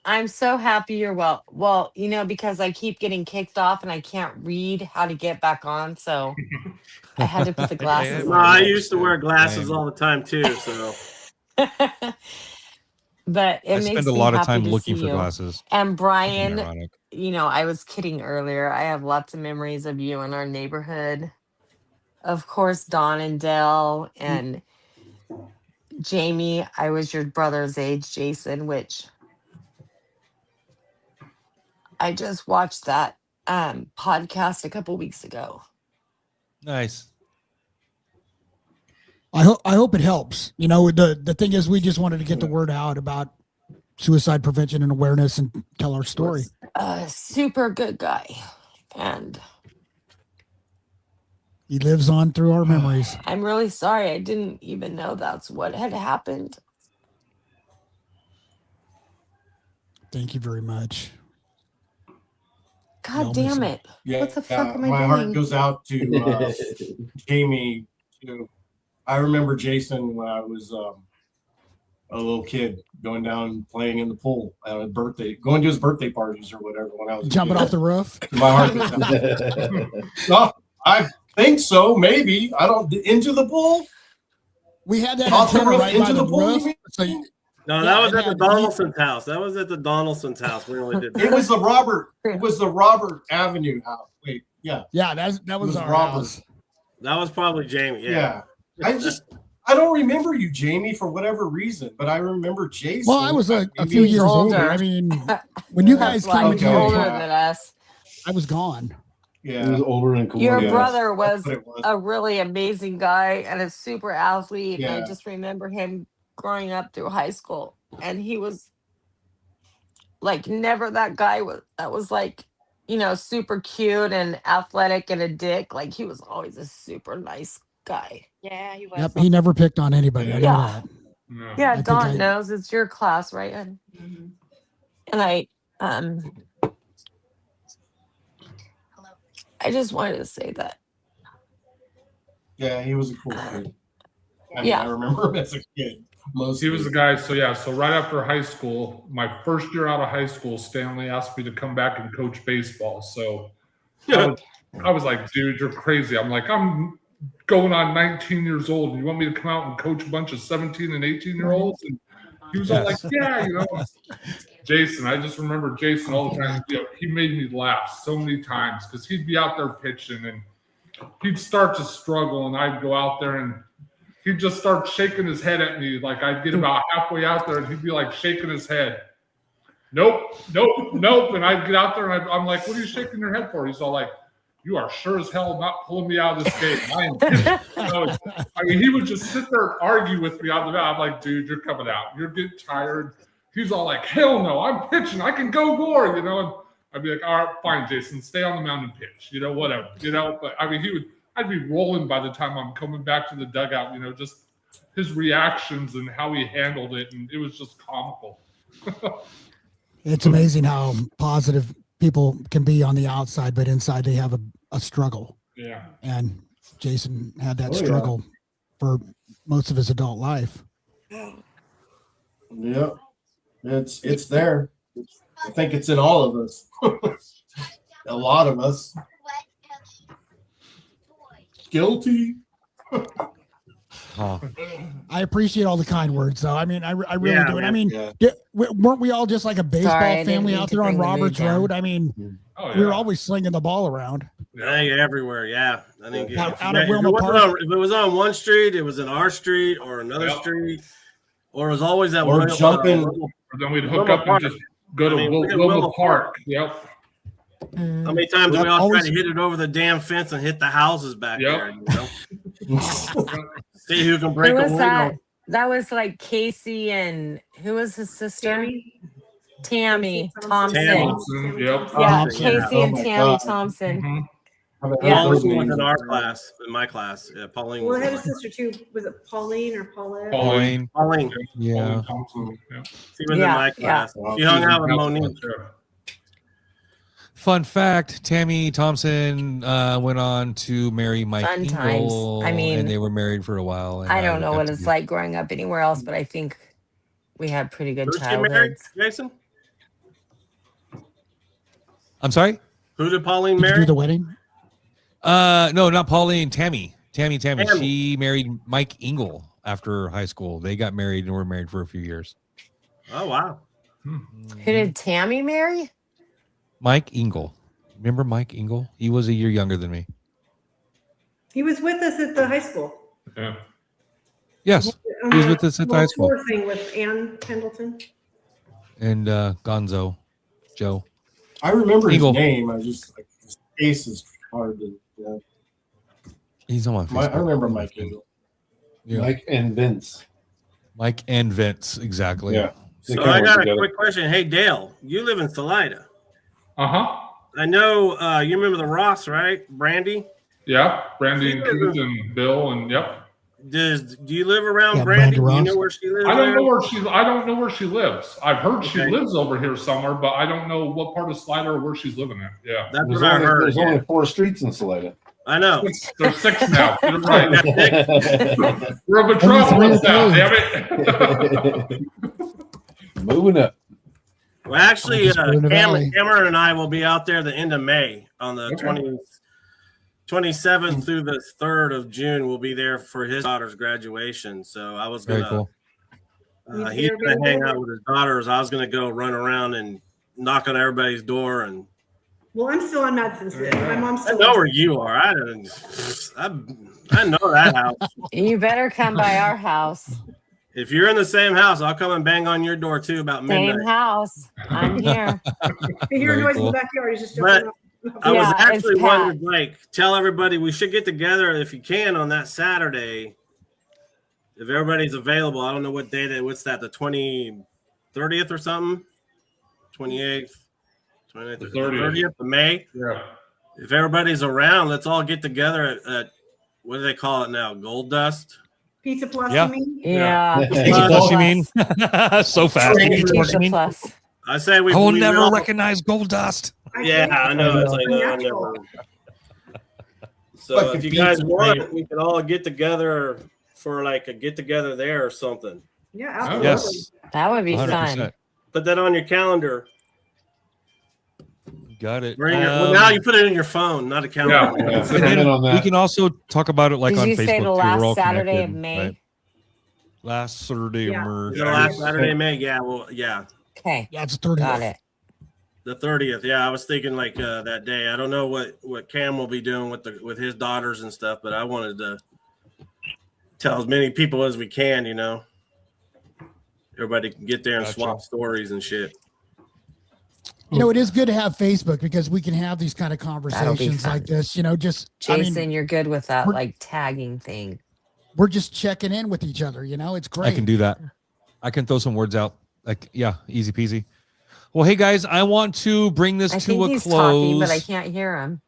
I'm so happy you're well. Well, because I keep getting kicked off and I can't read how to get back on. So I had to put the glasses No, on. I used to wear glasses all the time too. So But it I makes spend a me lot of happy time to looking see for you. glasses. And Brian, Ironic. I was kidding earlier. I have lots of memories of you in our neighborhood. Of course, Don and Dell and Jamie. I was your brother's age, Jason, which I just watched that podcast a couple weeks ago. Nice. I hope it helps. The thing is, we just wanted to get the word out about suicide prevention and awareness and tell our story. A super good guy. And He lives on through our memories. I'm really sorry. I didn't even know that's what had happened. Thank you very much. God Y'all damn miss it. What the fuck am I my doing? heart goes out to Jamie too. I remember Jason when I was a little kid going down and playing in the pool at a birthday, going to his birthday parties or whatever when I was Jumping off the roof. My heart was no, I think so. Maybe I don't into the pool. We had that Off the antenna roof, right into by the the pool, you roof. So No, Yeah, that was it at the had- Donaldson's house. That was at the Donaldson's house. We only did that. It was the Robert. It was the Robert Avenue house. Wait, yeah, yeah, that was was our Robert. house. That was probably Jamie. yeah. I don't remember you, Jamie, for whatever reason, but I remember Jason. Well, I was a Maybe few he's years older. older. I mean, when you guys That's came why into he's Okay. older Yeah. than us. I was gone. He Yeah, was older and cooler. Your Yeah. brother was what it was. a really amazing guy and a super athlete. And I Yeah. just remember him growing up through high school. And he was like never that guy that was like, super cute and athletic and a dick. Like he was always a super nice guy. Yeah, he was. Yep, he never picked on anybody. I know Yeah. that. No. Yeah, I think Dawn I- knows it's your class, right? And I I just wanted to say that. Yeah, he was a cool kid. I mean, Yeah. I remember him as a kid. He was the guy. So right after high school, my first year out of high school, Stanley asked me to come back and coach baseball. So I was like, dude, you're crazy. I'm like, I'm going on 19 years old. And you want me to come out and coach a bunch of 17 and 18-year-olds? And he was all like, yeah, Jason, I just remember Jason all the time. He made me laugh so many times because he'd be out there pitching and he'd start to struggle, and I'd go out there and he'd just start shaking his head at me. Like I'd get about halfway out there and he'd be like shaking his head. Nope. And I'd get out there and I'm like, what are you shaking your head for? He's all like, you are sure as hell not pulling me out of this game. I am pitching. I mean, he would just sit there and argue with me on the mound. I'm like, dude, you're coming out. You're getting tired. He's all like, hell no, I'm pitching. I can go more, And I'd be like, all right, fine, Jason, stay on the mound and pitch, whatever, But I mean, I'd be rolling by the time I'm coming back to the dugout, just his reactions and how he handled it. And it was just comical. It's amazing how positive people can be on the outside, but inside they have a struggle. Yeah. And Jason had that Oh, yeah. struggle for most of his adult life. Yeah, it's there. I think it's in all of us. A lot of us. Guilty. I appreciate all the kind words, though. I mean, I really Yeah, do. And I man. mean, Yeah. weren't we all just like a baseball Sorry, I didn't family mean out to there on bring the mood Roberts down. Road? I mean, Oh, yeah. we were always slinging the ball around. Yeah, you're everywhere. Yeah, I think Out if at it Wilma wasn't Park. if it was on one street, it was in our street or another Yep. street, or it was always that Or one jumping. Or then we'd hook Wilma up and Park. just go to I mean, look at Wilma Wilma Park. Yep. How many times Yep, we all always- tried to hit it over the damn fence and hit the houses back Yep. there? See who can break Who a was window. that? That was like Casey and who was his sister? Tammy Thompson. Tammy. Thompson, yep. Yeah, Thompson, Casey yeah. Oh and my Tammy God. Thompson. Mhm. Yeah. Pauline was in our class, in my class. Yeah, Pauline Well, was I had a in my- sister too. Was it Pauline or Paulette? Pauline. Pauline. Yeah. Pauline Thompson, yeah. She was Yeah, in my yeah. class. She hung out with Monique. Fun fact: Tammy Thompson went on to marry Mike Fun times. Ingle, I mean, and they were married for a while. And I don't know got what to it's be- like growing up anywhere else, but I think we had pretty good Who's she married, childhoods. Jason? I'm sorry. Who did Pauline Did you do marry? the wedding? No, not Pauline. Tammy. Tammy. Tammy. She married Mike Ingle after high school. They got married and were married for a few years. Oh wow. Who did Tammy marry? Mike Ingle. Remember Mike Ingle? He was a year younger than me. He was with us at the high school. Yeah. Yes, he was with us at the high school. Tour thing with Ann Pendleton. And Gonzo, Joe. I remember his Eagle. name. I just like his face is hard to. Yeah. He's on my Facebook. I remember Mike Eagle. Yeah. Mike and Vince. Mike and Vince, exactly. Yeah. They So kinda I work got a together. quick question. Hey Dale, you live in Salida. Uh-huh. I know you remember the Ross, right? Brandy. Yeah. Brandy and She Keith lives and Bill and yep. Do you live around Yeah, Brandy? Brandy Do you Ross. know where she lives? I don't there? know where she lives. I've heard she Okay. lives over here somewhere, but I don't know what part of Slider or where she's living at. Yeah. That's There's what I only, heard. there's yeah. only 4 streets in Salida. I know. There's 6 now. Get it right. We're a metropolis now, damn it. Moving up. Well, actually, Spring Valley. Cameron and I will be out there the end of May on the 27th through the 3rd of June. We'll be there for his daughter's graduation. So I was Very gonna. cool. He's gonna hang out with his daughters. I was gonna go run around and knock on everybody's door and. Well, I'm still on Madsen's. My mom's I still. know where you are. I know that house. You better come by our house. If you're in the same house, I'll come and bang on your door too about midnight. Same house. I'm here. You hear Very noise in cool. the backyard. He's just But jumping up. I was Yeah, actually it's Pat. wondering, like, tell everybody we should get together if you can on that Saturday. If everybody's available, I don't know what day what's that, the 30th or something? 28th, 29th, The 30th of May. Yeah. If everybody's around, let's all get together at what do they call it now? Gold Dust? Pizza Plus, Yeah. you mean? Yeah. Pizza Plus, you mean? So fast. Pizza Plus, Pizza you mean? Plus. I say we I will we never all- recognize Gold Dust. Yeah, I know. It's like, I never. So Fucking if you guys pizza, want, man. we can all get together for like a get together there or something. Yeah, absolutely. Yes. That would be 100%. fun. Put that on your calendar. Got it. Well, now you put it in your phone, not a calendar. Yeah, And sit then in on we that. can also talk about it like Did on you Facebook say the too. We're last all Saturday connected, of May? right? Last Saturday Yeah. of The May. last Saturday, May. Yeah, well, yeah, Okay. Yeah, it's 30th. Got it. the 30th. Yeah, I was thinking like that day. I don't know what Cam will be doing with his daughters and stuff, but I wanted to tell as many people as we can. You know, everybody can get there and Gotcha. swap stories and shit. You know, it is good to have Facebook because we can have these kind of That'll be conversations fun. like this. You know, just Jason, I mean, you're good with that we're- like tagging thing. we're just checking in with each other. You know, it's great. I can do that. I can throw some words out. Like, yeah, easy peasy. Well, hey guys, I want to bring this I to think a he's close. talking, but I can't hear him.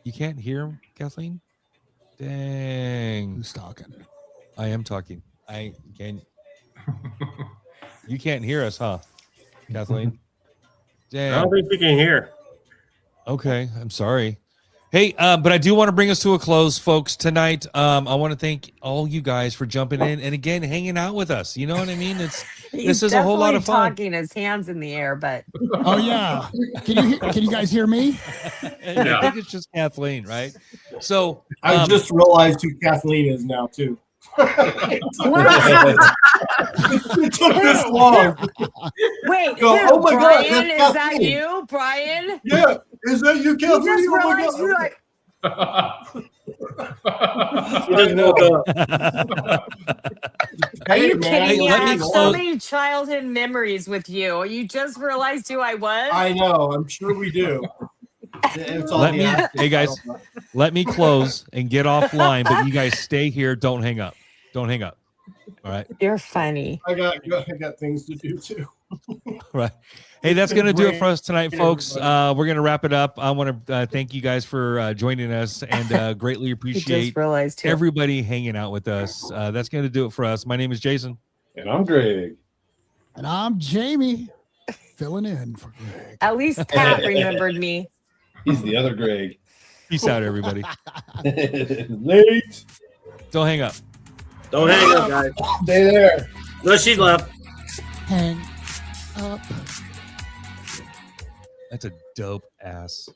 You can't hear him, Kathleen? Dang. Who's talking? I am talking. I can. You can't hear us, huh, Kathleen? I Dang. don't think we can hear. Okay, I'm sorry. Hey, but I do want to bring us to a close, folks. Tonight, I want to thank all you guys for jumping in and again hanging out with us. You know what I mean? This is a whole lot of fun. Talking, his hands in the air, but Oh yeah. Can you guys hear me? I think it's just Kathleen, right? So I just realized who Kathleen is now too. It took this long. Wait, Go, who? oh my God, Brian, that's is that Kathleen. you, Brian? Yeah, is that you, You Kathleen? just Oh my realized God. you like. He just woke up. Are you man, kidding me? let I me have so close- many childhood memories with you. You just realized who I was? I know. I'm sure we do. It's all Let the me, acting. hey guys, let me close and get offline, but you guys stay here. Don't hang up. Don't hang up. All right. You're funny. I got things to do too. Right. Hey, that's going to do it for us tonight, Great, folks. everybody. We're going to wrap it up. I want to thank you guys for joining us and greatly I appreciate just realized too. everybody hanging out with us. That's going to do it for us. My name is Jason. And I'm Greg. And I'm Jamie, filling in for Greg. At least Pat remembered me. He's the other Greg. Peace out, everybody. Late. Don't hang up. Don't hang up, guys. Stay there. No, she left. Hang up. That's a dope ass